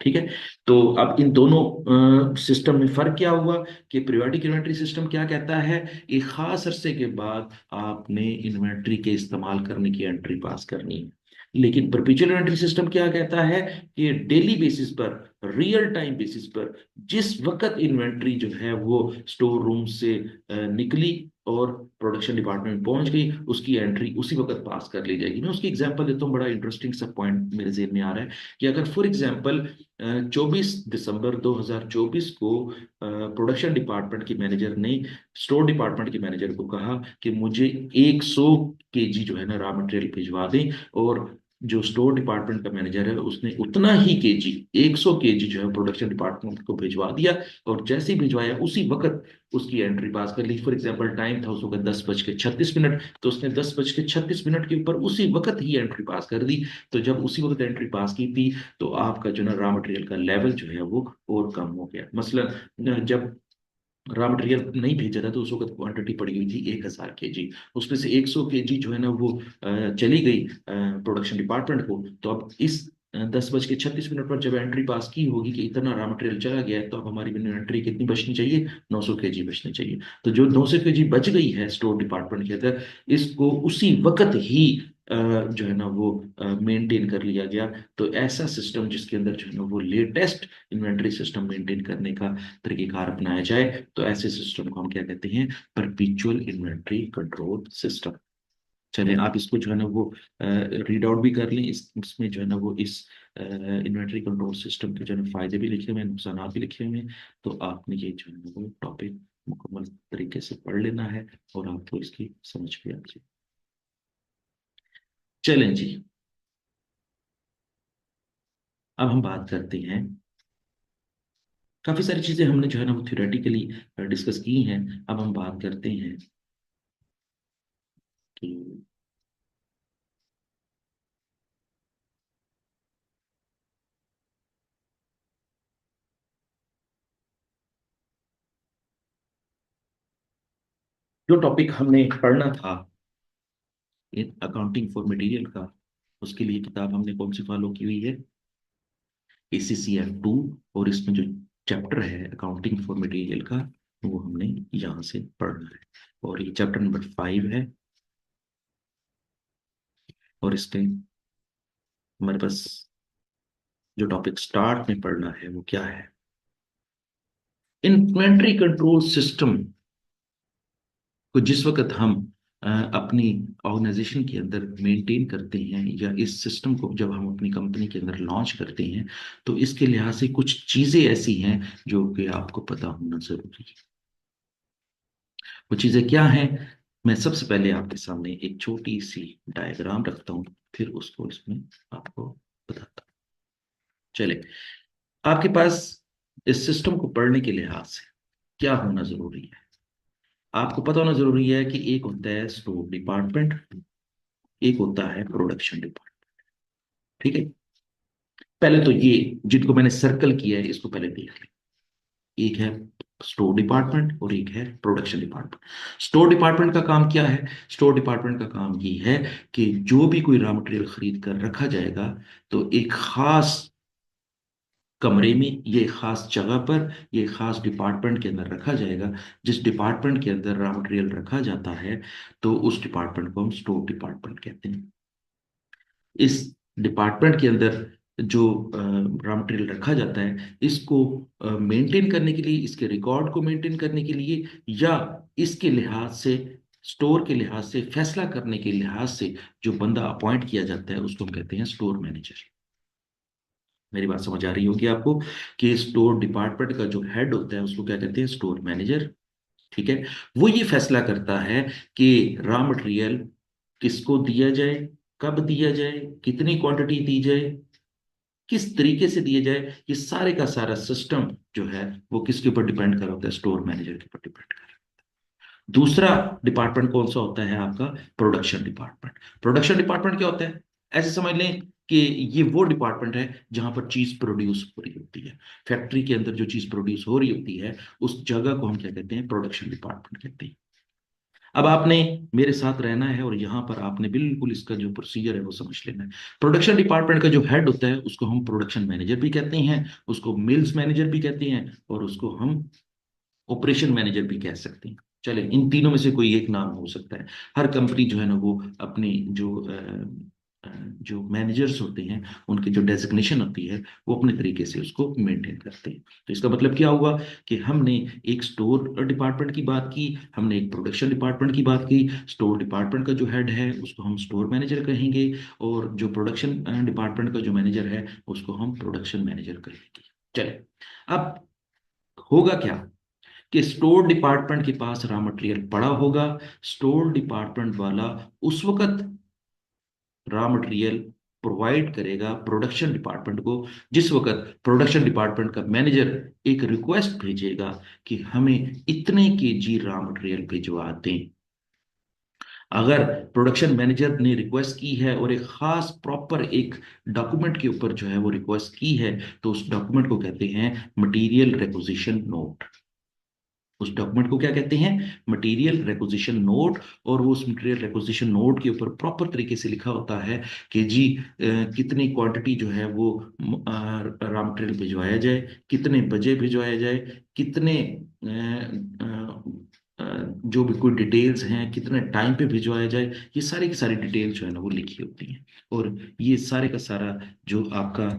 ठीक है। तो अब इन दोनों सिस्टम में फर्क क्या हुआ कि पीरियोडिक इन्वेंट्री सिस्टम क्या कहता है, एक खास अरसे के बाद आपने इन्वेंट्री के इस्तेमाल करने की एंट्री पास करनी है। लेकिन परपेचुअल इन्वेंट्री सिस्टम क्या कहता है कि डेली बेसिस पर, रियल टाइम बेसिस पर जिस वक्त इन्वेंट्री जो है वो स्टोर रूम से निकली और प्रोडक्शन डिपार्टमेंट में पहुंच गई उसकी एंट्री उसी वक्त पास कर ली जाएगी। मैं उसकी एग्जांपल देता हूँ, बड़ा इंटरेस्टिंग सा पॉइंट मेरे जेहन में आ रहा है कि अगर फॉर एग्जांपल 24 दिसंबर 2024 को प्रोडक्शन डिपार्टमेंट की मैनेजर ने स्टोर डिपार्टमेंट के मैनेजर को कहा कि मुझे 100 केजी जो है ना रॉ मटेरियल भिजवा दें, और जो स्टोर डिपार्टमेंट का मैनेजर है उसने उतना ही केजी, 100 केजी जो है प्रोडक्शन डिपार्टमेंट को भिजवा दिया, और जैसे ही भिजवाया उसी वक्त उसकी एंट्री पास कर ली। फॉर एग्जांपल टाइम था उस वक्त 10:36, तो उसने 10:36 के ऊपर उसी वक्त ही एंट्री पास कर दी। तो जब उसी वक्त एंट्री पास की थी तो आपका जो ना रॉ मटेरियल का लेवल जो है वो और कम हो गया। मसलन जब रॉ मटेरियल नहीं भेजा था तो उस वक्त क्वांटिटी पड़ी हुई थी 1000 केजी, उसमें से 100 केजी जो है ना वो चली गई प्रोडक्शन डिपार्टमेंट को। तो अब इस 10:36 पर जब एंट्री पास की होगी कि इतना रॉ मटेरियल चला गया है तो अब हमारी इन्वेंट्री कितनी बचनी चाहिए, 900 केजी बचनी चाहिए। तो जो 900 केजी बच गई है स्टोर डिपार्टमेंट के अंदर, इसको उसी वक्त ही जो है ना वो मेंटेन कर लिया गया। तो ऐसा सिस्टम जिसके अंदर जो है ना वो लेटेस्ट इन्वेंट्री सिस्टम मेंटेन करने का तरीकेकार अपनाया जाए तो ऐसे सिस्टम को हम क्या कहते हैं, परपीचुअल इन्वेंट्री कंट्रोल सिस्टम। चलिए आप इसको जो है ना वो रीड आउट भी कर लें, इसमें जो है ना वो इस इन्वेंट्री कंट्रोल सिस्टम के जो है ना फायदे भी लिखे हुए हैं, नुकसान भी लिखे हुए हैं। तो आपने ये जो है ना वो टॉपिक मुकम्मल तरीके से पढ़ लेना है और आपको इसकी समझ भी आ जाए। चलें जी, अब हम बात करते हैं, काफी सारी चीजें हमने जो है ना वो थ्योरेटिकली डिस्कस की हैं। अब हम बात करते हैं कि जो टॉपिक हमने पढ़ना था अकाउंटिंग फॉर मटेरियल का, उसके लिए किताब हमने कौन सी फॉलो की हुई है, ACCF 2। और इसमें जो चैप्टर है अकाउंटिंग फॉर मटेरियल का वो हमने यहाँ से पढ़ना है। और ये चैप्टर नंबर 5 है। और इसके हमारे पास जो टॉपिक स्टार्ट में पढ़ना है वो क्या है? इन्वेंट्री कंट्रोल सिस्टम को जिस वक्त हम अपनी ऑर्गेनाइजेशन के अंदर मेंटेन करते हैं, या इस सिस्टम को जब हम अपनी कंपनी के अंदर लॉन्च करते हैं, तो इसके लिहाज से कुछ चीजें ऐसी हैं जो कि आपको पता होना जरूरी है। वो चीजें क्या हैं? मैं सबसे पहले आपके सामने एक छोटी सी डायग्राम रखता हूँ, फिर उसको इसमें आपको बताता हूँ। चले, आपके पास इस सिस्टम को पढ़ने के लिहाज से क्या होना जरूरी है? आपको पता होना जरूरी है कि एक होता है स्टोर डिपार्टमेंट, एक होता है प्रोडक्शन डिपार्टमेंट। ठीक है, पहले तो ये जिनको मैंने सर्कल किया है इसको पहले देख लें। एक है स्टोर डिपार्टमेंट और एक है प्रोडक्शन डिपार्टमेंट। स्टोर डिपार्टमेंट का काम क्या है? स्टोर डिपार्टमेंट का काम ये है कि जो भी कोई रॉ मटेरियल खरीद कर रखा जाएगा, तो एक खास कमरे में, ये खास जगह पर, ये खास डिपार्टमेंट के अंदर रखा जाएगा। जिस डिपार्टमेंट के अंदर रॉ मटेरियल रखा जाता है, तो उस डिपार्टमेंट को हम स्टोर डिपार्टमेंट कहते हैं। इस डिपार्टमेंट के अंदर जो रॉ मटेरियल रखा जाता है, इसको मेंटेन करने के लिए, इसके रिकॉर्ड को मेंटेन करने के लिए, या इसके लिहाज से, स्टोर के लिहाज से, फैसला करने के लिहाज से जो बंदा अपॉइंट किया जाता है उसको हम कहते हैं स्टोर मैनेजर। मेरी बात समझ आ रही होगी आपको कि स्टोर डिपार्टमेंट का जो हेड होता है उसको क्या कहते हैं? Store manager. ठीक है, वो ये फैसला करता है कि रॉ मटेरियल किसको दिया जाए, कब दिया जाए, कितनी क्वांटिटी दी जाए, किस तरीके से दिए जाए। ये सारे का सारा सिस्टम जो है वो किसके ऊपर डिपेंड कर रहा होता है? स्टोर मैनेजर के ऊपर डिपेंड कर रहा है। दूसरा डिपार्टमेंट कौन सा होता है आपका? Production department. प्रोडक्शन डिपार्टमेंट क्या होता है? ऐसे समझ लें कि ये वो डिपार्टमेंट है जहां पर चीज प्रोड्यूस हो रही होती है। फैक्ट्री के अंदर जो चीज प्रोड्यूस हो रही होती है, उस जगह को हम क्या कहते हैं? प्रोडक्शन डिपार्टमेंट कहते हैं। अब आपने मेरे साथ रहना है और यहाँ पर आपने बिल्कुल इसका जो प्रोसीजर है वो समझ लेना है। प्रोडक्शन डिपार्टमेंट का जो हेड होता है उसको हम प्रोडक्शन मैनेजर भी कहते हैं, उसको मिल्स मैनेजर भी कहते हैं, और उसको हम ऑपरेशन मैनेजर भी कह सकते हैं। चले, इन तीनों में से कोई एक नाम हो सकता है। हर कंपनी जो है ना वो अपनी जो मैनेजर्स होते हैं, उनकी जो डेजिग्नेशन होती है, वो अपने तरीके से उसको मेंटेन करते हैं। तो इसका मतलब क्या हुआ कि हमने एक स्टोर डिपार्टमेंट की बात की, हमने एक प्रोडक्शन डिपार्टमेंट की बात की। स्टोर डिपार्टमेंट का जो हेड है उसको हम स्टोर मैनेजर कहेंगे, और जो प्रोडक्शन डिपार्टमेंट का जो मैनेजर है उसको हम प्रोडक्शन मैनेजर कहेंगे। चले, अब होगा क्या कि स्टोर डिपार्टमेंट के पास रॉ मटेरियल पड़ा होगा। स्टोर डिपार्टमेंट वाला उस वक्त रॉ मटेरियल प्रोवाइड करेगा प्रोडक्शन डिपार्टमेंट को, जिस वक्त प्रोडक्शन डिपार्टमेंट का मैनेजर एक रिक्वेस्ट भेजेगा कि हमें इतने केजी रॉ मटेरियल भिजवा दें। अगर प्रोडक्शन मैनेजर ने रिक्वेस्ट की है और एक खास प्रॉपर एक डॉक्यूमेंट के ऊपर जो है वो रिक्वेस्ट की है, तो उस डॉक्यूमेंट को कहते हैं मटेरियल रिक्वेजिशन नोट। उस डॉक्यूमेंट को क्या कहते हैं? Material requisition note. और वो उस मटेरियल रिक्वेजिशन नोट के ऊपर प्रॉपर तरीके से लिखा होता है कि जी कितनी क्वांटिटी जो है वो रॉ मटेरियल भिजवाया जाए, कितने बजे भिजवाया जाए, कितने जो भी कोई डिटेल्स हैं, कितने टाइम पे भिजवाया जाए। ये सारी की सारी डिटेल्स जो है ना वो लिखी होती हैं। और ये सारे का सारा जो आपका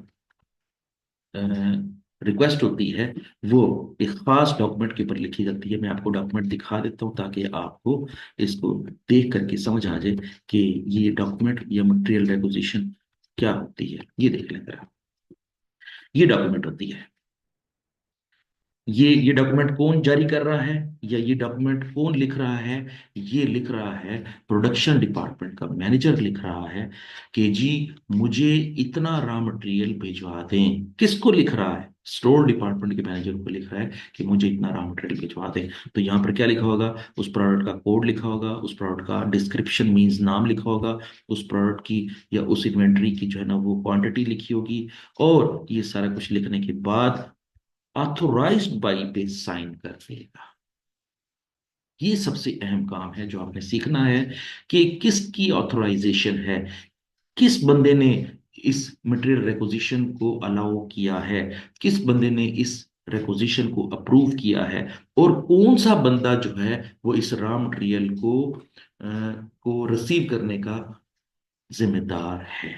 रिक्वेस्ट होती है, वो एक खास डॉक्यूमेंट के ऊपर लिखी जाती है। मैं आपको डॉक्यूमेंट दिखा देता हूँ ताकि आपको इसको देख करके समझ आ जाए कि ये डॉक्यूमेंट या मटेरियल रिक्वेजिशन क्या होती है। ये देख लें जरा, ये डॉक्यूमेंट होती है। ये डॉक्यूमेंट कौन जारी कर रहा है, या ये डॉक्यूमेंट कौन लिख रहा है? ये लिख रहा है प्रोडक्शन डिपार्टमेंट का मैनेजर लिख रहा है कि जी मुझे इतना रॉ मटेरियल भिजवा दें। किसको लिख रहा है? स्टोर डिपार्टमेंट के मैनेजर को लिख रहा है कि मुझे इतना रॉ मटेरियल भिजवा दें। तो यहाँ पर क्या लिखा होगा? उस प्रोडक्ट का कोड लिखा होगा, उस प्रोडक्ट का डिस्क्रिप्शन मीन्स नाम लिखा होगा, उस प्रोडक्ट की या उस इन्वेंट्री की जो है ना वो क्वांटिटी लिखी होगी। और ये सारा कुछ लिखने के बाद ऑथोराइज्ड बाई पे साइन कर देगा। ये सबसे अहम काम है जो आपने सीखना है कि किसकी ऑथोराइजेशन है, किस बंदे ने इस मटेरियल रिक्वेजिशन को अलाउ किया है, किस बंदे ने इस रिक्विजिशन को अप्रूव किया है और कौन सा बंदा जो है वो इस रॉ मटेरियल को रिसीव करने का जिम्मेदार है।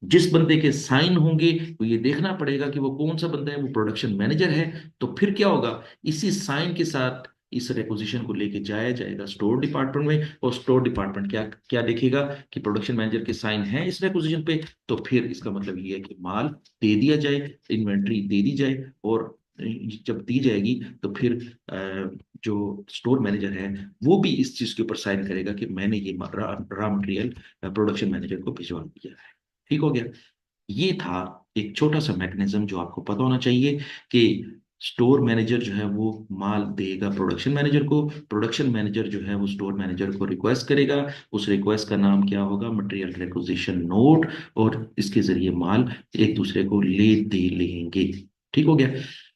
जिस बंदे के साइन होंगे तो ये देखना पड़ेगा कि वो कौन सा बंदा है, वो प्रोडक्शन मैनेजर है। तो फिर क्या होगा, इसी साइन के साथ इस रेपोजिशन को लेके जाया जाएगा स्टोर डिपार्टमेंट में, और स्टोर डिपार्टमेंट क्या क्या देखेगा कि प्रोडक्शन मैनेजर के साइन है इस रेपोजिशन पे, तो फिर इसका मतलब ये है कि माल दे दिया जाए, इन्वेंट्री दे दी जाए। और जब दी जाएगी तो फिर जो स्टोर मैनेजर है वो भी इस चीज के ऊपर साइन करेगा कि मैंने ये रॉ मटेरियल प्रोडक्शन मैनेजर को भिजवा दिया है। ठीक हो गया। ये था एक छोटा सा मैकेनिज्म जो आपको पता होना चाहिए कि स्टोर मैनेजर जो है वो माल देगा प्रोडक्शन मैनेजर को, प्रोडक्शन मैनेजर जो है वो स्टोर मैनेजर को रिक्वेस्ट करेगा, उस रिक्वेस्ट का नाम क्या होगा, मटेरियल रिक्विजिशन नोट, और इसके जरिए माल एक दूसरे को ले दे लेंगे। ठीक हो गया।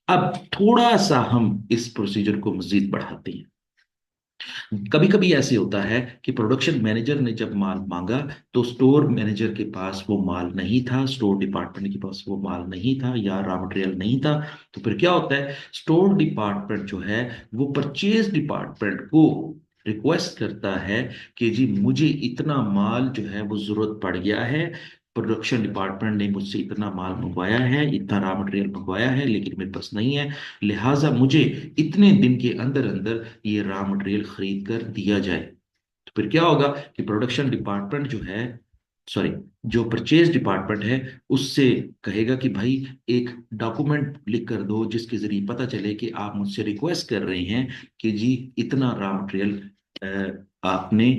अब थोड़ा सा हम इस प्रोसीजर को मजीद बढ़ाते हैं। कभी कभी ऐसे होता है कि प्रोडक्शन मैनेजर ने जब माल मांगा तो स्टोर मैनेजर के पास वो माल नहीं था, स्टोर डिपार्टमेंट के पास वो माल नहीं था या रॉ मटेरियल नहीं था। तो फिर क्या होता है, स्टोर डिपार्टमेंट जो है वो परचेज डिपार्टमेंट को रिक्वेस्ट करता है कि जी मुझे इतना माल जो है वो जरूरत पड़ गया है, प्रोडक्शन डिपार्टमेंट ने मुझसे इतना माल मंगवाया है, इतना रॉ मटेरियल मंगवाया है, लेकिन मेरे पास नहीं है, लिहाजा मुझे इतने दिन के अंदर अंदर ये रॉ मटेरियल खरीद कर दिया जाए। तो फिर क्या होगा कि प्रोडक्शन डिपार्टमेंट जो है, सॉरी, जो परचेज डिपार्टमेंट है उससे कहेगा कि भाई एक डॉक्यूमेंट लिख कर दो जिसके जरिए पता चले कि आप मुझसे रिक्वेस्ट कर रहे हैं कि जी इतना रॉ मटेरियल आपने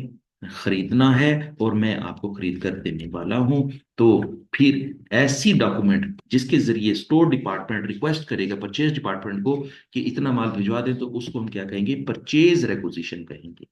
खरीदना है और मैं आपको खरीद कर देने वाला हूं। तो फिर ऐसी डॉक्यूमेंट जिसके जरिए स्टोर डिपार्टमेंट रिक्वेस्ट करेगा परचेज डिपार्टमेंट को कि इतना माल भिजवा दें, तो उसको हम क्या कहेंगे, परचेज रेक्विजिशन कहेंगे।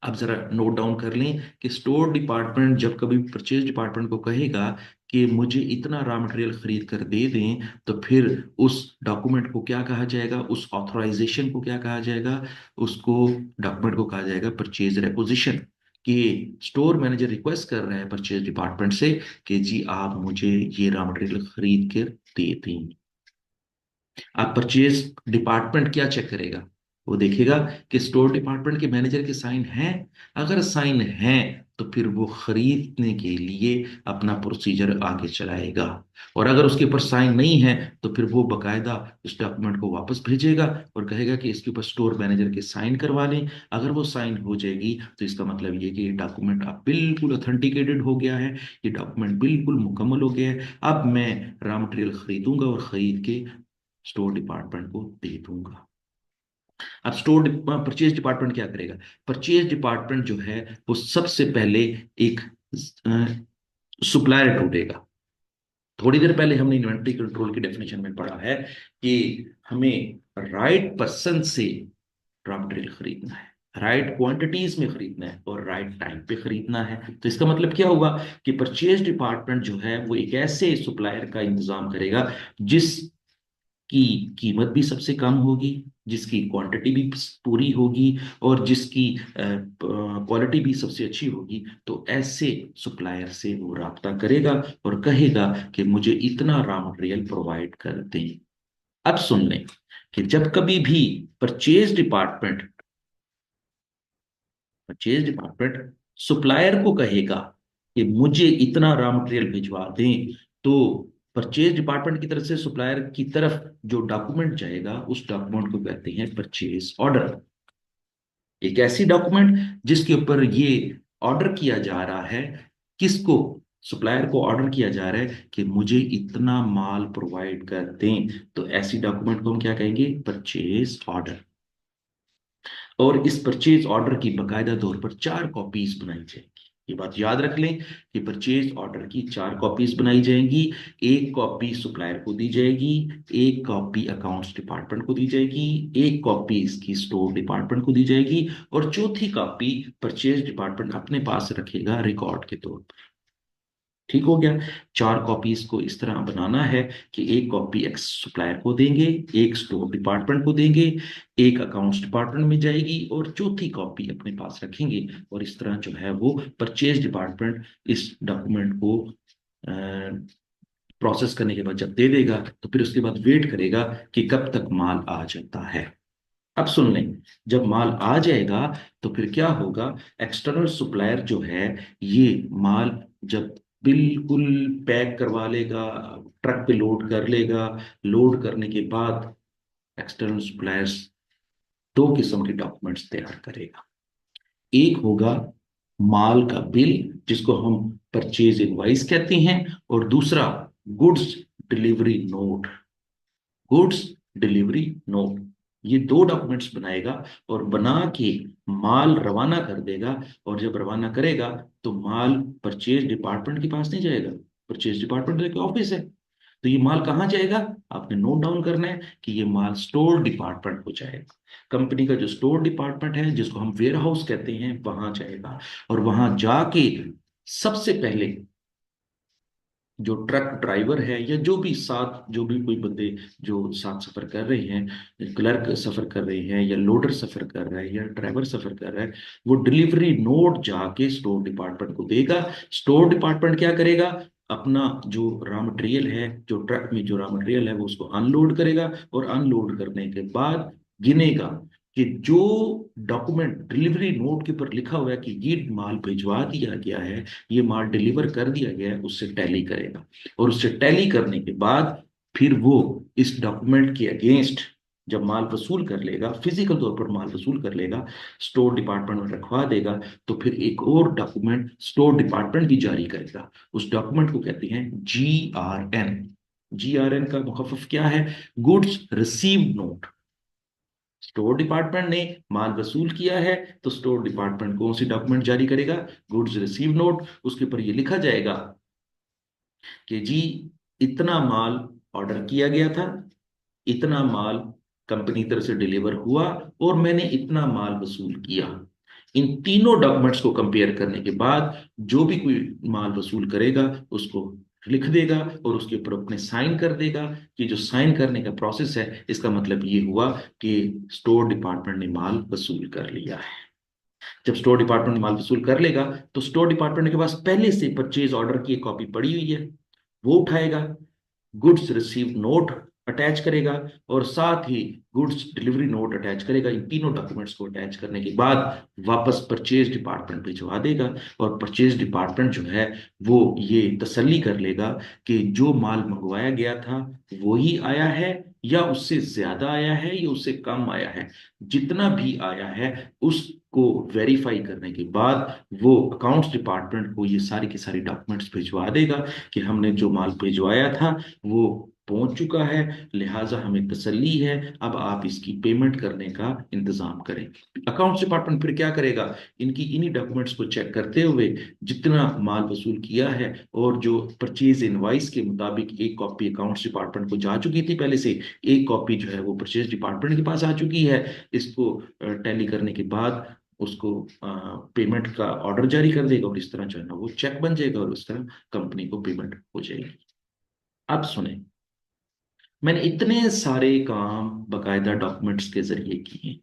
अब जरा नोट डाउन कर लें कि स्टोर डिपार्टमेंट जब कभी परचेज डिपार्टमेंट को कहेगा कि मुझे इतना रॉ मटेरियल खरीद कर दे दें, तो फिर उस डॉक्यूमेंट को क्या कहा जाएगा, उस ऑथराइजेशन को क्या कहा जाएगा, उसको डॉक्यूमेंट को कहा जाएगा परचेज रेपोजिशन। कि स्टोर मैनेजर रिक्वेस्ट कर रहा है परचेज डिपार्टमेंट से कि जी आप मुझे ये रॉ मटेरियल खरीद कर दे दें। आप परचेज डिपार्टमेंट क्या चेक करेगा, वो देखेगा कि स्टोर डिपार्टमेंट के मैनेजर के साइन हैं। अगर साइन हैं तो फिर वो खरीदने के लिए अपना प्रोसीजर आगे चलाएगा, और अगर उसके ऊपर साइन नहीं है तो फिर वो बकायदा उस डॉक्यूमेंट को वापस भेजेगा और कहेगा कि इसके ऊपर स्टोर मैनेजर के साइन करवा लें। अगर वो साइन हो जाएगी तो इसका मतलब ये कि ये डॉक्यूमेंट अब बिल्कुल ऑथेंटिकेटेड हो गया है, ये डॉक्यूमेंट बिल्कुल मुकम्मल हो गया है। अब मैं रॉ मटेरियल खरीदूंगा और खरीद के स्टोर डिपार्टमेंट को दे दूंगा। अब स्टोर परचेज डिपार्टमेंट क्या करेगा, परचेज डिपार्टमेंट जो है वो सबसे पहले एक सुप्लायर ढूंढेगा। थोड़ी देर पहले हमने इन्वेंटरी कंट्रोल की डेफिनेशन में पढ़ा है कि हमें राइट पर्सन से रॉ मटेरियल खरीदना है, राइट क्वांटिटीज में खरीदना है और राइट टाइम पे खरीदना है। तो इसका मतलब क्या होगा कि परचेज डिपार्टमेंट जो है वो एक ऐसे सुप्लायर का इंतजाम करेगा जिस की कीमत भी सबसे कम होगी, जिसकी क्वांटिटी भी पूरी होगी और जिसकी क्वालिटी भी सबसे अच्छी होगी। तो ऐसे सुप्लायर से वो राब्ता करेगा और कहेगा कि मुझे इतना रॉ मटेरियल प्रोवाइड कर दें। अब सुन लें कि जब कभी भी परचेज डिपार्टमेंट परचेज डिपार्टमेंट सुप्लायर को कहेगा कि मुझे इतना रॉ मटेरियल भिजवा दें, तो परचेज डिपार्टमेंट की तरफ से सुप्लायर की तरफ जो डॉक्यूमेंट जाएगा उस डॉक्यूमेंट को कहते हैं परचेज ऑर्डर। एक ऐसी डॉक्यूमेंट जिसके ऊपर ये ऑर्डर किया जा रहा है, किसको, सप्लायर को ऑर्डर किया जा रहा है कि मुझे इतना माल प्रोवाइड कर दें। तो ऐसी डॉक्यूमेंट को हम क्या कहेंगे, परचेज ऑर्डर। और इस परचेज ऑर्डर की बकायदा तौर पर 4 कॉपीज बनाई जाएंगी। ये बात याद रख लें कि परचेज ऑर्डर की 4 कॉपीज बनाई जाएंगी। एक कॉपी सुप्लायर को दी जाएगी, एक कॉपी अकाउंट्स डिपार्टमेंट को दी जाएगी, एक कॉपी इसकी स्टोर डिपार्टमेंट को दी जाएगी, और चौथी कॉपी परचेज डिपार्टमेंट अपने पास रखेगा रिकॉर्ड के तौर पर। ठीक हो गया। 4 कॉपीज को इस तरह बनाना है कि एक कॉपी एक्स सप्लायर को देंगे, एक स्टोर डिपार्टमेंट को देंगे, एक अकाउंट्स डिपार्टमेंट में जाएगी और चौथी कॉपी अपने पास रखेंगे। और इस तरह जो है वो परचेज डिपार्टमेंट इस डॉक्यूमेंट को प्रोसेस करने के बाद जब दे देगा तो फिर उसके बाद वेट करेगा कि कब तक माल आ जाता है। अब सुन लें, जब माल आ जाएगा तो फिर क्या होगा, एक्सटर्नल सप्लायर जो है ये माल जब बिल्कुल पैक करवा लेगा, ट्रक पे लोड कर लेगा, लोड करने के बाद एक्सटर्नल सप्लायर्स दो किस्म के डॉक्यूमेंट्स तैयार करेगा। एक होगा माल का बिल, जिसको हम परचेज इनवाइस कहते हैं, और दूसरा goods delivery note. Goods delivery note, ये दो डॉक्यूमेंट्स बनाएगा और बना के माल रवाना कर देगा। और जब रवाना करेगा तो माल परचेज डिपार्टमेंट के पास नहीं जाएगा, परचेज डिपार्टमेंट के ऑफिस है, तो ये माल कहाँ जाएगा, आपने नोट डाउन करना है कि ये माल स्टोर डिपार्टमेंट को जाएगा। कंपनी का जो स्टोर डिपार्टमेंट है, जिसको हम वेयर हाउस कहते हैं, वहां जाएगा। और वहां जाके सबसे पहले जो ट्रक ड्राइवर है या जो भी साथ, जो भी कोई बंदे जो साथ सफर कर रहे हैं, क्लर्क सफर कर रहे हैं या लोडर सफर कर रहा है या ड्राइवर सफर कर रहा है, वो डिलीवरी नोट जाके स्टोर डिपार्टमेंट को देगा। स्टोर डिपार्टमेंट क्या करेगा, अपना जो रॉ मटेरियल है, जो ट्रक में जो रॉ मटेरियल है वो उसको अनलोड करेगा, और अनलोड करने के बाद गिनेगा कि जो डॉक्यूमेंट डिलीवरी नोट के ऊपर लिखा हुआ है कि ये माल भिजवा दिया गया है, ये माल डिलीवर कर दिया गया है, उससे टैली करेगा। और उससे टैली करने के बाद फिर वो इस डॉक्यूमेंट के अगेंस्ट जब माल वसूल कर लेगा, फिजिकल तौर पर माल वसूल कर लेगा, स्टोर डिपार्टमेंट में रखवा देगा, तो फिर एक और डॉक्यूमेंट स्टोर डिपार्टमेंट भी जारी करेगा। उस डॉक्यूमेंट को कहते हैं GRN। GRN का मुखफ़िफ क्या है, goods receive note. Store department ने माल वसूल किया है तो स्टोर डिपार्टमेंट कौन सी डॉक्यूमेंट जारी करेगा, गुड्स रिसीव नोट। उसके ऊपर ये लिखा जाएगा कि जी इतना माल ऑर्डर किया गया था, इतना माल कंपनी तरफ से डिलीवर हुआ, और मैंने इतना माल वसूल किया। इन तीनों डॉक्यूमेंट्स को कंपेयर करने के बाद जो भी कोई माल वसूल करेगा उसको लिख देगा और उसके ऊपर अपने साइन कर देगा। कि जो साइन करने का प्रोसेस है, इसका मतलब ये हुआ कि स्टोर डिपार्टमेंट ने माल वसूल कर लिया है। जब स्टोर डिपार्टमेंट माल वसूल कर लेगा तो स्टोर डिपार्टमेंट के पास पहले से परचेज ऑर्डर की एक कॉपी पड़ी हुई है, वो उठाएगा, गुड्स रिसीव नोट अटैच करेगा, और साथ ही गुड्स डिलीवरी नोट अटैच करेगा। इन तीनों डॉक्यूमेंट्स को अटैच करने के बाद वापस परचेज डिपार्टमेंट भिजवा देगा। और परचेज डिपार्टमेंट जो है वो ये तसल्ली कर लेगा कि जो माल मंगवाया गया था वही आया है, या उससे ज्यादा आया है, या उससे कम आया है। जितना भी आया है उसको वेरीफाई करने के बाद वो अकाउंट्स डिपार्टमेंट को ये सारी की सारी डॉक्यूमेंट्स भिजवा देगा कि हमने जो माल भिजवाया था वो पहुंच चुका है, लिहाजा हमें तसल्ली है, अब आप इसकी पेमेंट करने का इंतजाम करें। अकाउंट्स डिपार्टमेंट फिर क्या करेगा, इनकी इन्हीं डॉक्यूमेंट्स को चेक करते हुए जितना माल वसूल किया है, और जो परचेज इनवाइस के मुताबिक एक कॉपी अकाउंट्स डिपार्टमेंट को जा चुकी थी पहले से, एक कॉपी जो है वो परचेज डिपार्टमेंट के पास आ चुकी है, इसको टैली करने के बाद उसको पेमेंट का ऑर्डर जारी कर देगा, और इस तरह जो है ना वो चेक बन जाएगा, और उस तरह कंपनी को पेमेंट हो जाएगी। अब सुने, मैंने इतने सारे काम बकायदा डॉक्यूमेंट्स के जरिए किए।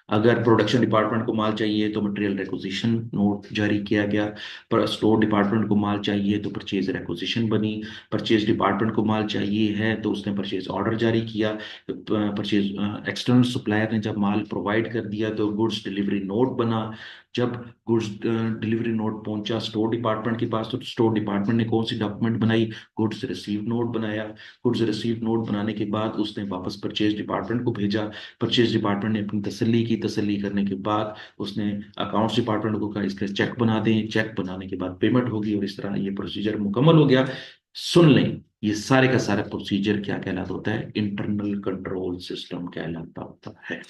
अगर प्रोडक्शन डिपार्टमेंट को माल चाहिए तो मटेरियल रिक्विजिशन नोट जारी किया गया, पर स्टोर डिपार्टमेंट को माल चाहिए तो परचेज रिक्विजिशन बनी, परचेज डिपार्टमेंट को माल चाहिए है तो उसने परचेज ऑर्डर जारी किया, परचेज एक्सटर्नल सप्लायर ने जब माल प्रोवाइड कर दिया तो गुड्स डिलीवरी नोट बना। जब गुड्स डिलीवरी नोट पहुंचा स्टोर डिपार्टमेंट के पास तो स्टोर डिपार्टमेंट ने कौन सी डॉक्यूमेंट बनाई, गुड्स रिसीव नोट बनाया। गुड्स रिसीव नोट बनाने के बाद उसने वापस परचेज डिपार्टमेंट को भेजा। परचेज डिपार्टमेंट ने अपनी तसल्ली की, तसल्ली करने के बाद उसने अकाउंट्स डिपार्टमेंट को कहा इसके चेक बना दें, चेक बनाने के बाद पेमेंट होगी, और इस तरह ये प्रोसीजर मुकम्मल हो गया। सुन लें, ये सारे का सारा प्रोसीजर क्या कहलाता होता है, इंटरनल कंट्रोल सिस्टम कहलाता होता है।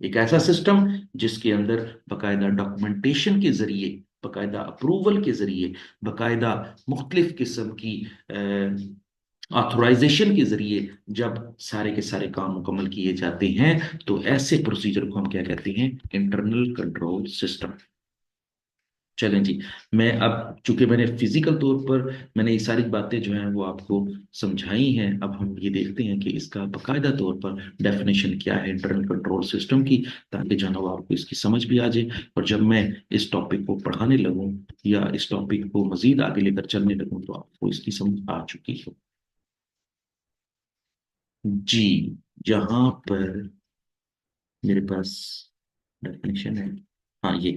एक ऐसा सिस्टम जिसके अंदर बकायदा डॉक्यूमेंटेशन के जरिए, बकायदा अप्रूवल के जरिए, बकायदा मुख्तलिफ किस्म की ऑथोराइजेशन के जरिए जब सारे के सारे काम मुकम्मल किए जाते हैं तो ऐसे प्रोसीजर को हम क्या कहते हैं, इंटरनल कंट्रोल सिस्टम। चलें जी। मैं अब चूंकि मैंने फिजिकल तौर पर मैंने ये सारी बातें जो हैं वो आपको समझाई हैं, अब हम ये देखते हैं कि इसका बाकायदा तौर पर डेफिनेशन क्या है इंटरनल कंट्रोल सिस्टम की, ताकि जो है ना वो आपको इसकी समझ भी आ जाए। और जब मैं इस टॉपिक को पढ़ाने लगूं या इस टॉपिक को मजीद आगे लेकर चलने लगूं तो आपको इसकी समझ आ चुकी हो। जी, यहाँ पर मेरे पास डेफिनेशन है। हाँ, ये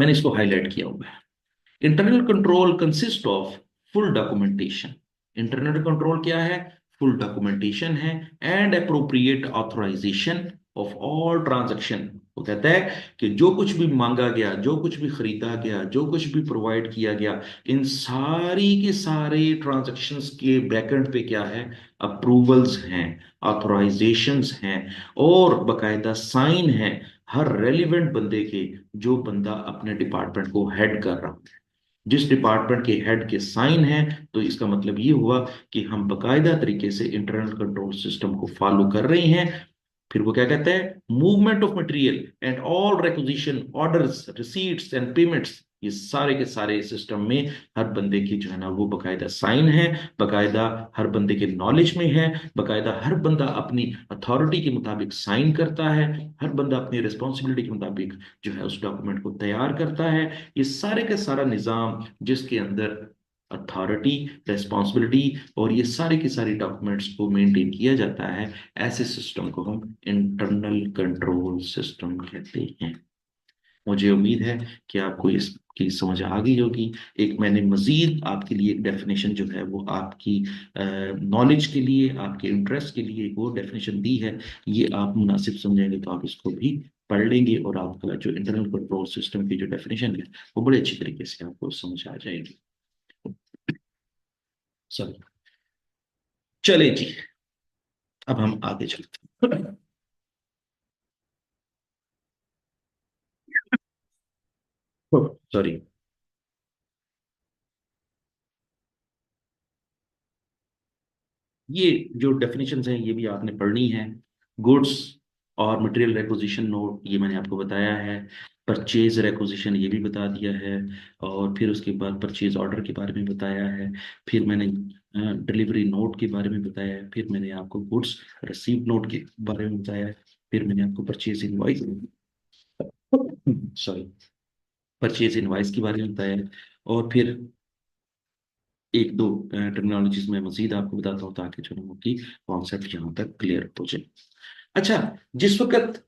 मैंने इसको हाईलाइट किया हुआ है। Internal control consist of full documentation. Internal control क्या है? फुल डॉक्यूमेंटेशन है and appropriate authorisation of all transaction. वो कहता है कि जो कुछ भी मांगा गया, जो कुछ भी खरीदा गया, जो कुछ भी प्रोवाइड किया गया, इन सारी के सारे ट्रांजैक्शंस के बैकएंड पे क्या है? अप्रूवल्स हैं, ऑथराइजेशंस हैं और बकायदा साइन है हर रेलिवेंट बंदे के, जो बंदा अपने डिपार्टमेंट को हेड कर रहा है। जिस डिपार्टमेंट के हेड के साइन है, तो इसका मतलब ये हुआ कि हम बकायदा तरीके से इंटरनल कंट्रोल सिस्टम को फॉलो कर रहे हैं। फिर वो क्या कहता है? Movement of material and all requisition orders receipts and payments, ये सारे के सारे सिस्टम में हर बंदे की जो है ना वो बकायदा साइन है, बकायदा हर बंदे के नॉलेज में है, बकायदा हर बंदा अपनी अथॉरिटी के मुताबिक साइन करता है, हर बंदा अपनी रिस्पॉन्सिबिलिटी के मुताबिक जो है उस डॉक्यूमेंट को तैयार करता है। ये सारे का सारा निज़ाम जिसके अंदर अथॉरिटी, रेस्पॉन्सिबिलिटी और ये सारे के सारे डॉक्यूमेंट्स को मेंटेन किया जाता है, ऐसे सिस्टम को हम इंटरनल कंट्रोल सिस्टम कहते हैं। मुझे उम्मीद है कि आपको इसकी समझ आ गई होगी। एक मैंने मजीद आपके लिए एक डेफिनेशन जो है वो आपकी नॉलेज के लिए, आपके इंटरेस्ट के लिए एक और डेफिनेशन दी है। ये आप मुनासिब समझेंगे तो आप इसको भी पढ़ लेंगे और आपका जो इंटरनल कंट्रोल सिस्टम की जो डेफिनेशन है वो बड़े अच्छी तरीके से आपको समझ आ जाएगी। चलो, चले जी, अब हम आगे चलते हैं। सॉरी। ये जो डेफिनेशंस हैं ये भी आपने पढ़नी है। गुड्स और मटेरियल रेक्विजिशन नोट, ये मैंने आपको बताया है। परचेज रेक्विजिशन ये भी बता दिया है। और फिर उसके बाद परचेज ऑर्डर के बारे में बताया है। फिर मैंने डिलीवरी नोट के बारे में बताया है। फिर मैंने आपको गुड्स रिसीव नोट के बारे में बताया है। फिर मैंने आपको purchase invoice, sorry, purchase invoice के बारे में बताया है। और फिर एक दो टर्मिनोलॉजीज में मजीद आपको बताता हूँ ताकि जो है वो की कॉन्सेप्ट यहाँ तक क्लियर हो जाए। अच्छा, जिस वक्त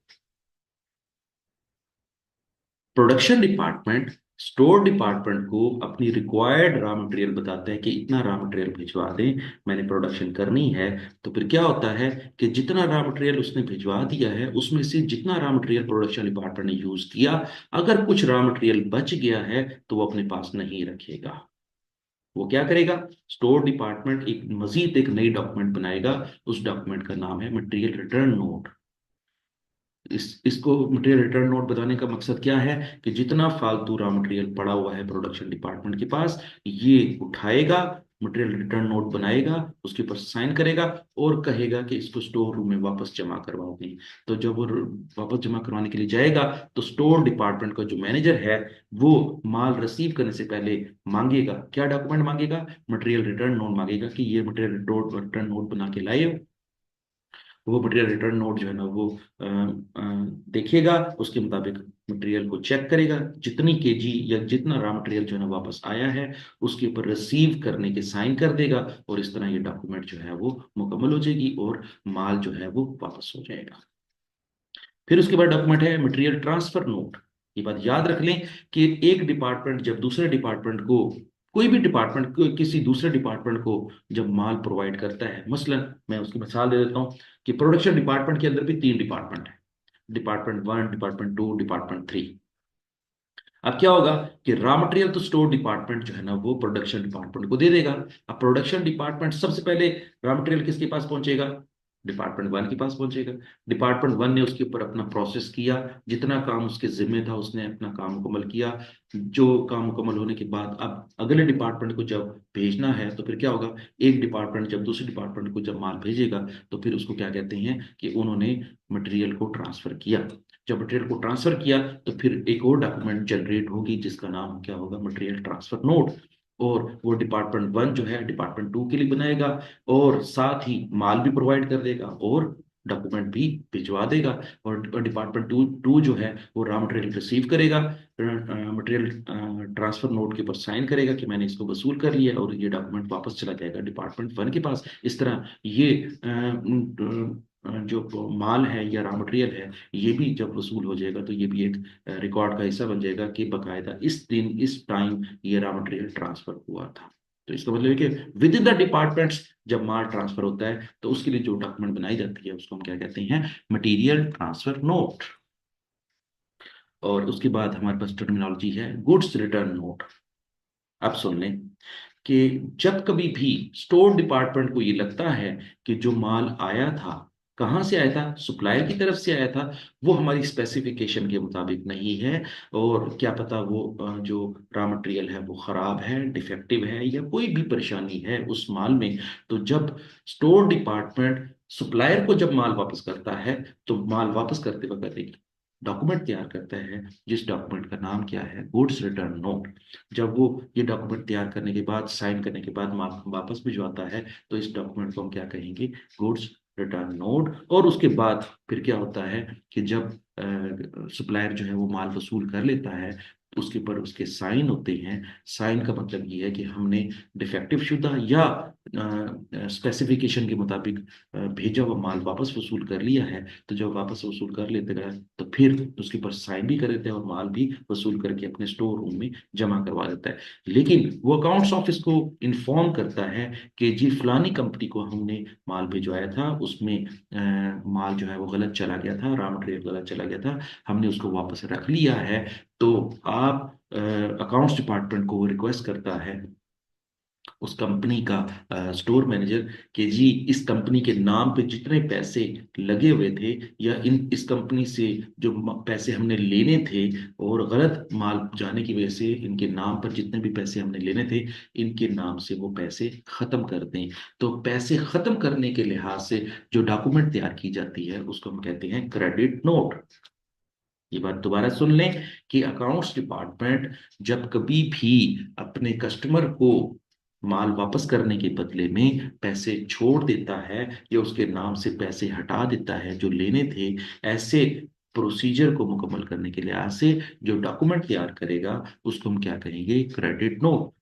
प्रोडक्शन डिपार्टमेंट स्टोर डिपार्टमेंट को अपनी रिक्वायर्ड रॉ मटेरियल बताता है कि इतना रॉ मटेरियल भिजवा दें, मैंने प्रोडक्शन करनी है, तो फिर क्या होता है कि जितना रॉ मटेरियल उसने भिजवा दिया है उसमें से जितना रॉ मटेरियल प्रोडक्शन डिपार्टमेंट ने यूज किया, अगर कुछ रॉ मटेरियल बच गया है तो वो अपने पास नहीं रखेगा। वो क्या करेगा? स्टोर डिपार्टमेंट एक मजीद एक नई डॉक्यूमेंट बनाएगा। उस डॉक्यूमेंट का नाम है मटेरियल रिटर्न नोट। इसको मटेरियल रिटर्न नोट बताने का मकसद क्या है कि जितना फालतू रॉ मटेरियल पड़ा हुआ है प्रोडक्शन डिपार्टमेंट के पास, ये उठाएगा, मटेरियल रिटर्न नोट बनाएगा, उसके ऊपर साइन करेगा और कहेगा कि इसको स्टोर रूम में वापस जमा करवाओ दें। तो जब वो वापस जमा करवाने के लिए जाएगा तो स्टोर डिपार्टमेंट का जो मैनेजर है वो माल रिसीव करने से पहले मांगेगा, क्या डॉक्यूमेंट मांगेगा? मटेरियल रिटर्न नोट मांगेगा कि ये मटेरियल रिटर्न नोट बना के लाए हो। वो मटेरियल रिटर्न नोट जो है ना वो देखेगा, उसके मुताबिक मटेरियल को चेक करेगा, जितनी केजी या जितना रॉ मटेरियल जो है ना वापस आया है उसके ऊपर रिसीव करने के साइन कर देगा। और इस तरह ये डॉक्यूमेंट जो है वो मुकम्मल हो जाएगी और माल जो है वो वापस हो जाएगा। फिर उसके बाद डॉक्यूमेंट है मटेरियल ट्रांसफर नोट। ये बात याद रख लें कि एक डिपार्टमेंट जब दूसरे डिपार्टमेंट को, कोई भी डिपार्टमेंट किसी दूसरे डिपार्टमेंट को जब माल प्रोवाइड करता है, मसलन मैं उसकी मिसाल दे देता हूँ कि प्रोडक्शन डिपार्टमेंट के अंदर भी तीन डिपार्टमेंट है, department one, department two, department three. अब क्या होगा कि रॉ मटेरियल तो स्टोर डिपार्टमेंट जो है ना वो प्रोडक्शन डिपार्टमेंट को दे देगा। अब प्रोडक्शन डिपार्टमेंट सबसे पहले रॉ मटेरियल किसके पास पहुंचेगा? डिपार्टमेंट वन के पास पहुंचेगा। डिपार्टमेंट वन ने उसके ऊपर अपना प्रोसेस किया, जितना काम उसके जिम्मे था उसने अपना काम मुकम्मल किया। जो काम मुकम्मल होने के बाद अब अगले डिपार्टमेंट को जब भेजना है तो फिर क्या होगा? एक डिपार्टमेंट जब दूसरे डिपार्टमेंट को जब माल भेजेगा तो फिर उसको क्या कहते हैं कि उन्होंने मटेरियल को ट्रांसफर किया। जब मटेरियल को ट्रांसफर किया तो फिर एक और डॉक्यूमेंट जनरेट होगी जिसका नाम क्या होगा, मटेरियल ट्रांसफर नोट। और वो डिपार्टमेंट वन जो है डिपार्टमेंट टू के लिए बनाएगा, और साथ ही माल भी प्रोवाइड कर देगा और डॉक्यूमेंट भी भिजवा देगा। और डिपार्टमेंट टू टू जो है वो रॉ मटेरियल रिसीव करेगा, मटेरियल ट्रांसफर नोट के ऊपर साइन करेगा कि मैंने इसको वसूल कर लिया, और ये डॉक्यूमेंट वापस चला जाएगा डिपार्टमेंट वन के पास। इस तरह ये जो माल है या रॉ मटेरियल है, ये भी जब वसूल हो जाएगा तो ये भी एक रिकॉर्ड का हिस्सा बन जाएगा कि बकायदा इस दिन इस टाइम ये रॉ मटेरियल ट्रांसफर हुआ था। तो इसका मतलब है कि विद इन द डिपार्टमेंट्स जब माल ट्रांसफर होता है तो उसके लिए जो डॉक्यूमेंट बनाई जाती है उसको हम क्या कहते हैं, मटेरियल ट्रांसफर नोट। और उसके बाद हमारे पास टर्मिनोलॉजी है गुड्स रिटर्न नोट। अब सुन लें कि जब कभी भी स्टोर डिपार्टमेंट को ये लगता है कि जो माल आया था, कहाँ से आया था, सप्लायर की तरफ से आया था, वो हमारी स्पेसिफिकेशन के मुताबिक नहीं है, और क्या पता वो जो रॉ मटेरियल है वो खराब है, डिफेक्टिव है, या कोई भी परेशानी है उस माल में, तो जब स्टोर डिपार्टमेंट सप्लायर को जब माल वापस करता है, तो माल वापस करते वक्त एक डॉक्यूमेंट तैयार करता है जिस डॉक्यूमेंट का नाम क्या है, गुड्स रिटर्न नोट। जब वो ये डॉक्यूमेंट तैयार करने के बाद, साइन करने के बाद वापस भिजवाता है, तो इस डॉक्यूमेंट को हम क्या कहेंगे, गुड्स रिटर्न नोट। और उसके बाद फिर क्या होता है कि जब सप्लायर जो है वो माल वसूल कर लेता है, तो उसके ऊपर उसके साइन होते हैं। साइन का मतलब ये है कि हमने डिफेक्टिव शुदा या स्पेसिफिकेशन के मुताबिक भेजा हुआ माल वापस वसूल कर लिया है। तो जब वापस वसूल कर लेते हैं तो फिर उसके ऊपर साइन भी कर देते हैं और माल भी वसूल करके अपने स्टोर रूम में जमा करवा देता है। लेकिन वो अकाउंट्स ऑफिस को इन्फॉर्म करता है कि जी फलानी कंपनी को हमने माल भिजवाया था, उसमें माल जो है वो गलत चला गया था, रॉ मटेरियल गलत चला गया था, हमने उसको वापस रख लिया है। तो आप अकाउंट्स डिपार्टमेंट को रिक्वेस्ट करता है, उस कंपनी का स्टोर मैनेजर, कि जी इस कंपनी के नाम पे जितने पैसे लगे हुए थे, या इन इस कंपनी से जो पैसे हमने लेने थे और गलत माल जाने की वजह से इनके नाम पर जितने भी पैसे हमने लेने थे, इनके नाम से वो पैसे खत्म कर दें। तो पैसे खत्म करने के लिहाज से जो डॉक्यूमेंट तैयार की जाती है उसको हम कहते हैं क्रेडिट नोट। ये बात दोबारा सुन लें कि अकाउंट्स डिपार्टमेंट जब कभी भी अपने कस्टमर को माल वापस करने के बदले में पैसे छोड़ देता है, या उसके नाम से पैसे हटा देता है जो लेने थे, ऐसे प्रोसीजर को मुकम्मल करने के लिहाज से जो डॉक्यूमेंट तैयार करेगा उसको हम क्या कहेंगे, क्रेडिट नोट।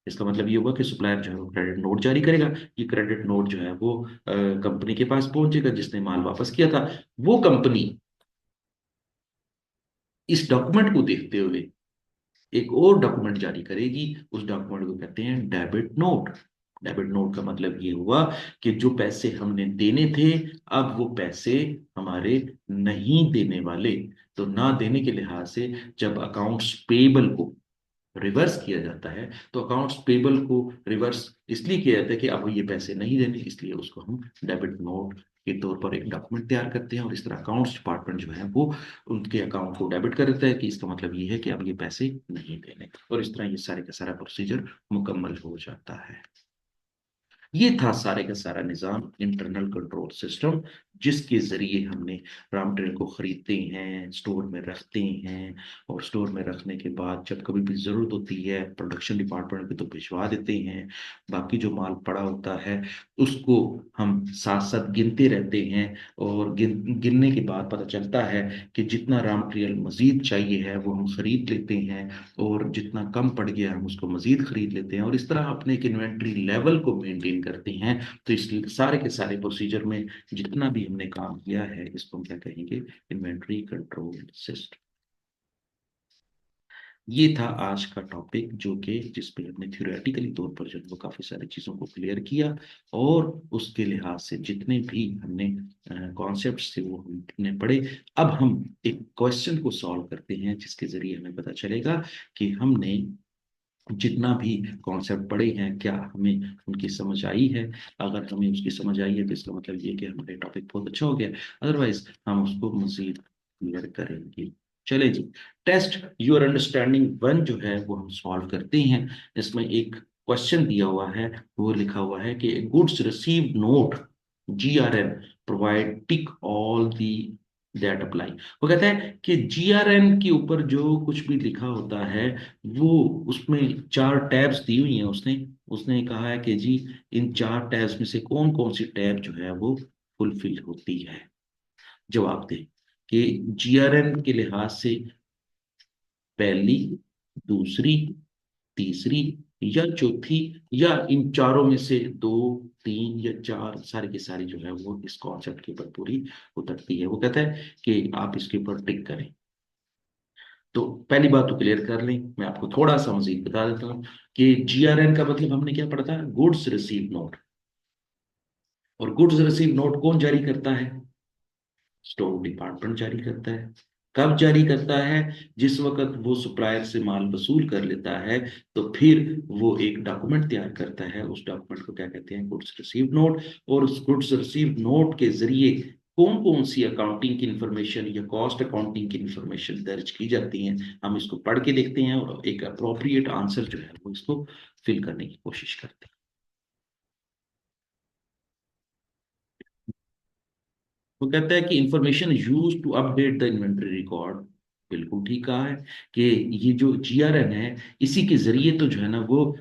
इसका मतलब ये होगा कि सप्लायर जो है वो क्रेडिट नोट जारी करेगा। ये क्रेडिट नोट जो है वो कंपनी के पास पहुंचेगा जिसने माल वापस किया था। वो कंपनी इस डॉक्यूमेंट को देखते हुए एक और डॉक्यूमेंट जारी करेगी, उस डॉक्यूमेंट को कहते हैं डेबिट नोट। डेबिट नोट का मतलब ये हुआ कि जो पैसे हमने देने थे, अब वो पैसे हमारे नहीं देने वाले। तो ना देने के लिहाज से जब अकाउंट्स पेबल को रिवर्स किया जाता है, तो अकाउंट्स पेबल को रिवर्स इसलिए किया जाता है कि अब ये पैसे नहीं देने, इसलिए उसको हम डेबिट नोट के तौर पर एक डॉक्यूमेंट तैयार करते हैं। और इस तरह अकाउंट्स डिपार्टमेंट जो है वो उनके अकाउंट को डेबिट कर देता है कि इसका मतलब ये है कि अब ये पैसे नहीं देने, और इस तरह ये सारे का सारा प्रोसीजर मुकम्मल हो जाता है। ये था सारे का सारा निज़ाम, इंटरनल कंट्रोल सिस्टम, जिसके ज़रिए हमने रॉ मटेरियल को ख़रीदते हैं, स्टोर में रखते हैं, और स्टोर में रखने के बाद जब कभी भी ज़रूरत होती है प्रोडक्शन डिपार्टमेंट पे तो भिजवा देते हैं। बाकी जो माल पड़ा होता है उसको हम साथ साथ गिनते रहते हैं, और गिनने के बाद पता चलता है कि जितना रॉ मटेरियल मज़ीद चाहिए है वो हम ख़रीद लेते हैं, और जितना कम पड़ गया हम उसको मज़ीद ख़रीद लेते हैं, और इस तरह अपने एक इन्वेंट्री लेवल को मेंटेन करते हैं। तो इस सारे के सारे प्रोसीजर में जितना भी हमने काम किया है इसको हम क्या कहेंगे, इन्वेंट्री कंट्रोल सिस्टम। ये था आज का टॉपिक, जो कि जिस पे हमने थ्योरेटिकली तौर पर जो है वो काफ़ी सारी चीज़ों को क्लियर किया, और उसके लिहाज से जितने भी हमने कॉन्सेप्ट थे वो हमने पढ़े। अब हम एक क्वेश्चन को सॉल्व करते हैं जिसके ज़रिए हमें पता चलेगा कि हमने जितना भी कॉन्सेप्ट पढ़े हैं क्या हमें उनकी समझ आई है। अगर हमें उसकी समझ आई है तो इसका मतलब ये कि हमारे टॉपिक बहुत अच्छा हो गया, अदरवाइज हम उसको मजीद क्लियर करेंगे। चले जी, टेस्ट योर अंडरस्टैंडिंग वन जो है वो हम सॉल्व करते हैं। इसमें एक क्वेश्चन दिया हुआ है, वो लिखा हुआ है कि goods received note GRN provide tick all the that apply. वो कहता है कि जीआरएन के ऊपर जो कुछ भी लिखा होता है वो, उसमें चार टैब्स दी हुई हैं उसने। उसने कहा है कि जी इन चार टैब्स में से कौन कौन सी टैब जो है वो फुलफिल होती है। जवाब दें कि जीआरएन के लिहाज से पहली, दूसरी, तीसरी या चौथी, या इन चारों में से दो, तीन या चार, सारी की सारी जो है वो इस कॉन्सेप्ट के ऊपर पूरी उतरती है। वो कहता है कि आप इसके ऊपर टिक करें। तो पहली बात तो क्लियर कर लें, मैं आपको थोड़ा सा मजीद बता देता हूँ कि जीआरएन का मतलब हमने क्या पढ़ा था, गुड्स रिसीव नोट। और गुड्स रिसीव नोट कौन जारी करता है? स्टोर डिपार्टमेंट जारी करता है। कब जारी करता है? जिस वक्त वो सप्लायर से माल वसूल कर लेता है, तो फिर वो एक डॉक्यूमेंट तैयार करता है। उस डॉक्यूमेंट को क्या कहते हैं? Goods receive note. और उस गुड्स रिसीव नोट के जरिए कौन कौन सी अकाउंटिंग की इंफॉर्मेशन या कॉस्ट अकाउंटिंग की इंफॉर्मेशन दर्ज की जाती है, हम इसको पढ़ के देखते हैं और एक अप्रोप्रिएट आंसर जो है वो इसको फिल करने की कोशिश करते हैं। वो कहता है कि information use to update the inventory record. बिल्कुल ठीक कहा है कि ये जो जीआरएन है, इसी के जरिए तो जो है ना वो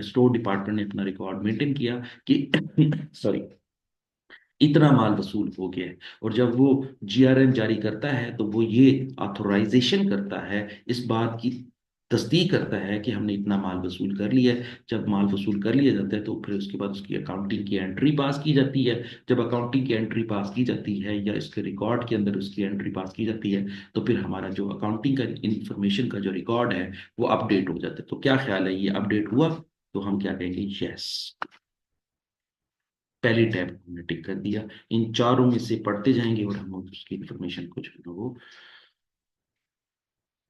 स्टोर डिपार्टमेंट ने अपना रिकॉर्ड मेंटेन किया कि सॉरी, इतना माल वसूल हो गया है। और जब वो जीआरएन जारी करता है तो वो ये ऑथोराइजेशन करता है, इस बात की तस्दीक करता है कि हमने इतना माल वसूल कर लिया है। जब माल वसूल कर लिया जाता है तो फिर उसके बाद उसकी अकाउंटिंग की एंट्री पास की जाती है। जब अकाउंटिंग की एंट्री पास की जाती है या इसके रिकॉर्ड के अंदर उसकी एंट्री पास की जाती है, तो फिर हमारा जो अकाउंटिंग का इंफॉर्मेशन का जो रिकॉर्ड है वो अपडेट हो जाता है। तो क्या ख्याल है, ये अपडेट हुआ? तो हम क्या कहेंगे? यस। पहली टैब हमने टिक कर दिया। इन चारों में से पढ़ते जाएंगे और हम उसकी इंफॉर्मेशन को जो है ना वो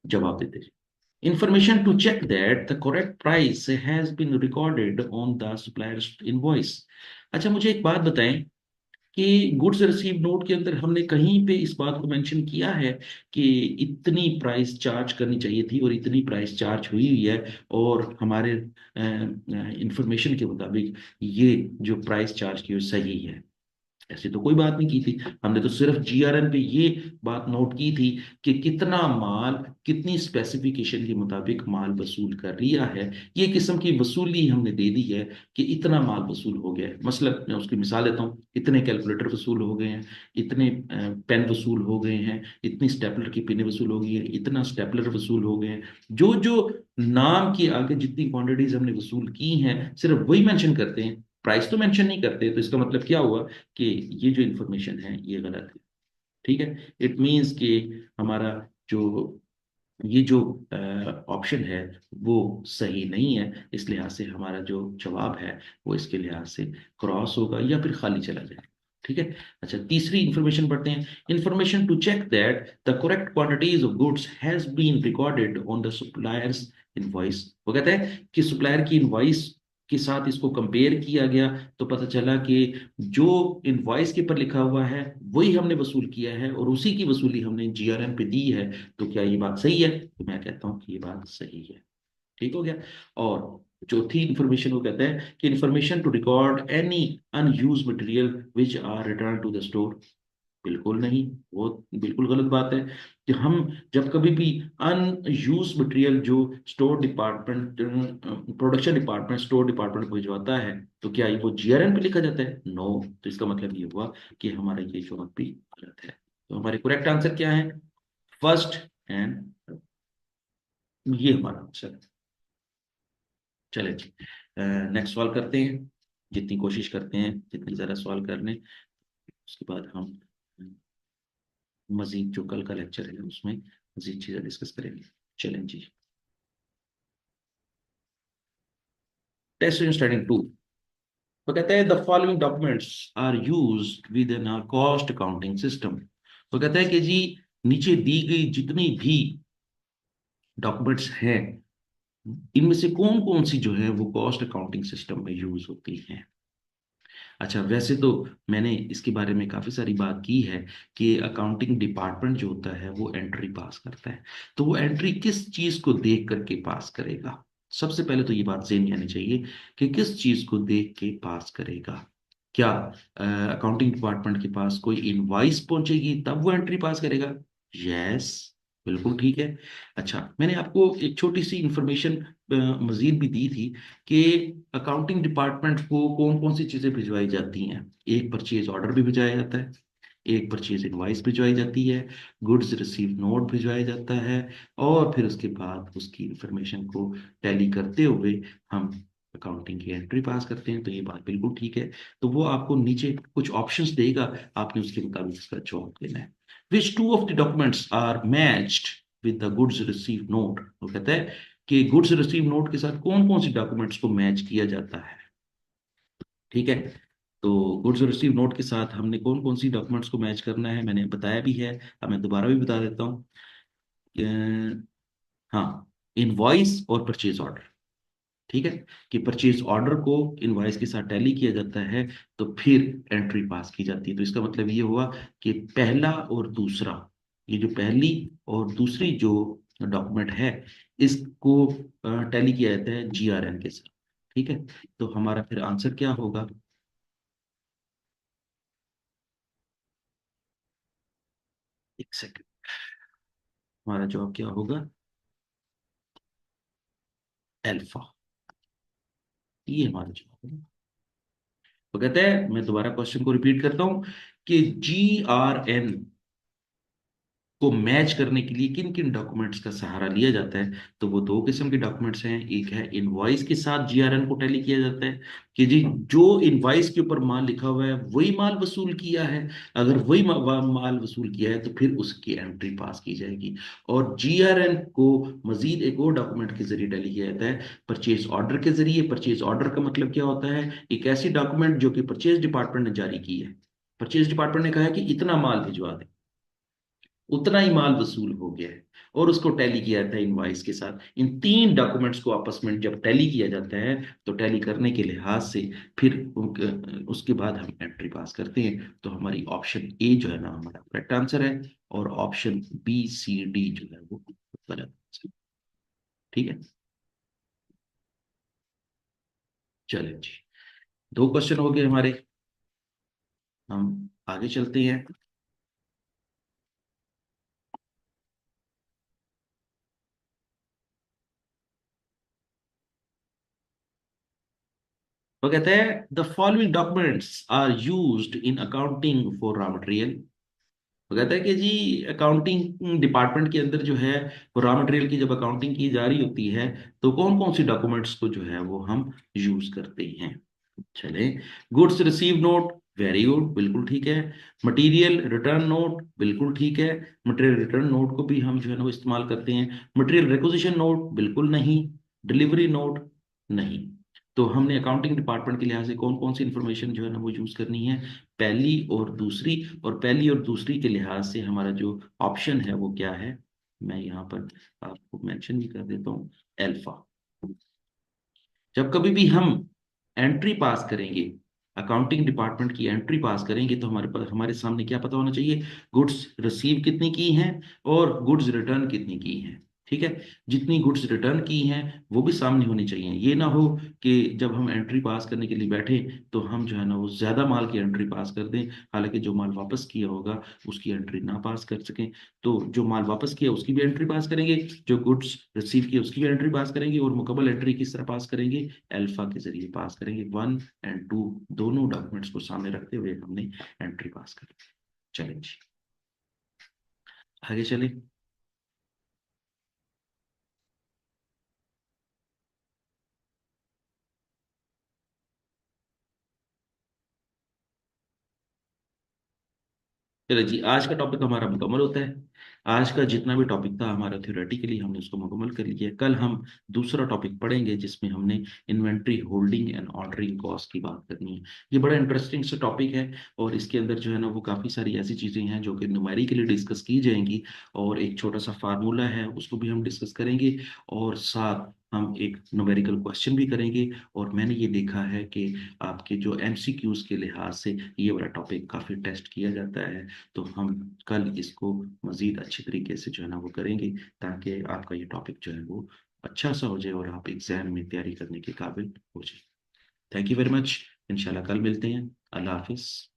जवाब देते जाएंगे। Information to check that the correct price has been recorded on the supplier's invoice. अच्छा, मुझे एक बात बताएं कि गुड्स रिसीव नोट के अंदर हमने कहीं पे इस बात को मेंशन किया है कि इतनी प्राइस चार्ज करनी चाहिए थी और इतनी प्राइस चार्ज हुई हुई है, और हमारे इंफॉर्मेशन के मुताबिक ये जो प्राइस चार्ज की वो सही है? ऐसी तो कोई बात नहीं की थी। हमने तो सिर्फ जीआरएन पे ये बात नोट की थी कि कितना माल कितनी स्पेसिफिकेशन के मुताबिक माल वसूल कर लिया है। ये किस्म की वसूली हमने दे दी है कि इतना माल वसूल हो गया है। मतलब मैं उसकी मिसाल देता हूँ, इतने कैलकुलेटर वसूल हो गए हैं, इतने पेन वसूल हो गए हैं, इतनी स्टेपलर की पिनें वसूल हो गई है, इतना स्टेपलर वसूल हो गए हैं। जो जो नाम के आगे जितनी क्वांटिटीज हमने वसूल की हैं सिर्फ वही मेंशन करते हैं, प्राइस तो मेंशन नहीं करते। तो इसका मतलब क्या हुआ कि ये जो इंफॉर्मेशन है ये गलत है। ठीक है, इट मीन्स कि हमारा जो ये जो ऑप्शन है वो सही नहीं है। इस लिहाज से हमारा जो जवाब है वो इसके लिहाज से क्रॉस होगा या फिर खाली चला जाएगा। ठीक है। अच्छा, तीसरी इंफॉर्मेशन पढ़ते हैं। Information to check that the correct quantities of goods has been recorded on the supplier's invoice. वो कहता है कि सप्लायर की इनवॉइस के साथ इसको कंपेयर किया गया, तो पता चला कि जो इनवॉइस के ऊपर लिखा हुआ है वही हमने वसूल किया है और उसी की वसूली हमने जीआरएम पे दी है। तो क्या ये बात सही है? तो मैं कहता हूँ कि ये बात सही है। ठीक हो गया। और चौथी इंफॉर्मेशन वो कहता है कि information to record any unused material which are return to the store. बिल्कुल नहीं, वो बिल्कुल गलत बात है कि हम जब कभी भी अनयूज मटेरियल जो store department, production department store department को भिजवाता है, तो क्या ये वो जीआरएन पे लिखा जाता है? नो। तो इसका मतलब ये हुआ कि हमारा ये जवाब भी गलत है। तो हमारे करेक्ट आंसर क्या है? फर्स्ट एंड, ये हमारा आंसर है। चले जी, नेक्स्ट सवाल करते हैं। जितनी कोशिश करते हैं जितनी ज़्यादा सवाल कर लें, उसके बाद हम मजीद जो कल का लेक्चर है उसमें मजीद चीज़ें डिस्कस करेंगे। चलें जी। Test studying to. तो कहते हैं the following documents are used within our cost accounting system. तो कहता है कि जी नीचे दी गई जितनी भी डॉक्यूमेंट्स हैं इनमें से कौन कौन सी जो है वो कॉस्ट अकाउंटिंग सिस्टम में यूज होती हैं। अच्छा, वैसे तो मैंने इसके बारे में काफ़ी सारी बात की है कि अकाउंटिंग डिपार्टमेंट जो होता है वो एंट्री पास करता है। तो वो एंट्री किस चीज़ को देख करके पास करेगा? सबसे पहले तो ये बात ज़हन में आनी चाहिए कि किस चीज़ को देख के पास करेगा। क्या अकाउंटिंग डिपार्टमेंट के पास कोई इनवॉइस पहुंचेगी तब वो एंट्री पास करेगा? यस, बिल्कुल ठीक है। अच्छा, मैंने आपको एक छोटी सी इंफॉर्मेशन मजीद भी दी थी कि अकाउंटिंग डिपार्टमेंट को कौन कौन सी चीजें भिजवाई जाती हैं। एक परचेज ऑर्डर भी भिजवाया जाता है, एक परचेज इनवॉइस भिजवाई जाती है, गुड्स रिसीव नोट भिजवाया जाता है, और फिर उसके बाद उसकी इंफॉर्मेशन को टैली करते हुए हम अकाउंटिंग की एंट्री पास करते हैं। तो ये बात बिल्कुल ठीक है। तो वो आपको नीचे कुछ ऑप्शंस देगा, आपने उसके मुताबिक इसका जवाब देना है। Which two of the documents are matched with the goods receive note? वो कहता है कि गुड्स रिसीव नोट के साथ कौन कौन सी डॉक्यूमेंट्स को मैच किया जाता है। ठीक है, तो गुड्स रिसीव नोट के साथ हमने कौन कौन सी डॉक्यूमेंट्स को मैच करना है मैंने बताया भी है। अब मैं दोबारा भी बता देता हूँ। हाँ, इनवॉइस और परचेज ऑर्डर। ठीक है, कि परचेज ऑर्डर को इनवॉइस के साथ टैली किया जाता है तो फिर एंट्री पास की जाती है। तो इसका मतलब ये हुआ कि पहला और दूसरा, ये जो पहली और दूसरी जो डॉक्यूमेंट है, इसको टैली किया जाता है जीआरएन के साथ। ठीक है, तो हमारा फिर आंसर क्या होगा? एक सेकंड, हमारा जवाब क्या होगा? अल्फा। ये हमारा जवाब है। तो कहते हैं, मैं दोबारा क्वेश्चन को रिपीट करता हूं कि जीआरएन को मैच करने के लिए किन किन डॉक्यूमेंट्स का सहारा लिया जाता है। तो वो दो किस्म के डॉक्यूमेंट्स हैं। एक है इनवॉइस के साथ जीआरएन को टैली किया जाता है कि जी जो इनवॉइस के ऊपर माल लिखा हुआ है वही माल वसूल किया है। अगर वही माल वसूल किया है तो फिर उसकी एंट्री पास की जाएगी। और जीआरएन को मजीद एक और डॉक्यूमेंट के जरिए टैली किया जाता है, परचेज ऑर्डर के जरिए। परचेज ऑर्डर का मतलब क्या होता है? एक ऐसी डॉक्यूमेंट जो कि परचेज डिपार्टमेंट ने जारी की है। परचेज डिपार्टमेंट ने कहा है कि इतना माल भिजवा दे, उतना ही माल वसूल हो गया है, और उसको टैली किया जाता है इनवॉइस के साथ। इन तीन डॉक्यूमेंट्स को आपस में जब टैली किया जाता है तो टैली करने के लिहाज से फिर उसके बाद हम एंट्री पास करते हैं। तो हमारी ऑप्शन ए जो है ना हमारा करेक्ट आंसर है, और ऑप्शन बी सी डी जो है वो गलत आंसर। ठीक है, चलिए जी, दो क्वेश्चन हो गए हमारे। हम आगे चलते हैं। वो कहते हैं the following documents are used in accounting for raw material. वो कहता है कि जी अकाउंटिंग डिपार्टमेंट के अंदर जो है वो रॉ मटेरियल की जब अकाउंटिंग की जा रही होती है तो कौन कौन सी डॉक्यूमेंट्स को जो है वो हम यूज करते हैं। चले, goods receive note, very good, बिल्कुल ठीक है। मटेरियल रिटर्न नोट, बिल्कुल ठीक है। मटेरियल रिटर्न नोट को भी हम जो है ना वो इस्तेमाल करते हैं। मटेरियल रिक्विजिशन नोट, बिल्कुल नहीं। डिलीवरी नोट, नहीं। तो हमने अकाउंटिंग डिपार्टमेंट के लिहाज से कौन कौन सी इंफॉर्मेशन जो है ना वो यूज करनी है? पहली और दूसरी। और पहली और दूसरी के लिहाज से हमारा जो ऑप्शन है वो क्या है, मैं यहाँ पर आपको मेंशन भी कर देता हूँ, अल्फा। जब कभी भी हम एंट्री पास करेंगे, अकाउंटिंग डिपार्टमेंट की एंट्री पास करेंगे, तो हमारे पास हमारे सामने क्या पता होना चाहिए? गुड्स रिसीव कितनी की हैं और गुड्स रिटर्न कितनी की हैं। ठीक है, जितनी गुड्स रिटर्न की हैं वो भी सामने होनी चाहिए। ये ना हो कि जब हम एंट्री पास करने के लिए बैठे तो हम जो है ना वो ज्यादा माल की एंट्री पास कर दें, हालांकि जो माल वापस किया होगा उसकी एंट्री ना पास कर सकें। तो जो माल वापस किया उसकी भी एंट्री पास करेंगे, जो गुड्स रिसीव किए उसकी भी एंट्री पास करेंगे, और मुकम्मल एंट्री किस तरह पास करेंगे? अल्फा के जरिए पास करेंगे। 1 और 2 दोनों डॉक्यूमेंट्स को सामने रखते हुए हमने एंट्री पास करी। चलें जी, आगे चलें। चलो जी, आज का टॉपिक हमारा मुकम्मल होता है। आज का जितना भी टॉपिक था हमारा थ्योरेटिकली हमने उसको मुकम्मल कर लिया है। कल हम दूसरा टॉपिक पढ़ेंगे जिसमें हमने inventory holding and ordering cost की बात करनी है। ये बड़ा इंटरेस्टिंग सा टॉपिक है, और इसके अंदर जो है ना वो काफ़ी सारी ऐसी चीज़ें हैं जो कि न्यूमेरिकली डिस्कस की जाएंगी, और एक छोटा सा फार्मूला है उसको भी हम डिस्कस करेंगे, और साथ हम एक न्यूमेरिकल क्वेश्चन भी करेंगे। और मैंने ये देखा है कि आपके जो एमसीक्यूज के लिहाज से ये वाला टॉपिक काफ़ी टेस्ट किया जाता है। तो हम कल इसको मज़ीद अच्छी तरीके से जो है ना वो करेंगे, ताकि आपका ये टॉपिक जो है वो अच्छा सा हो जाए और आप एग्जाम में तैयारी करने के काबिल हो जाए। Thank you very much. इंशाल्लाह कल मिलते हैं। अल्लाह हाफिज़।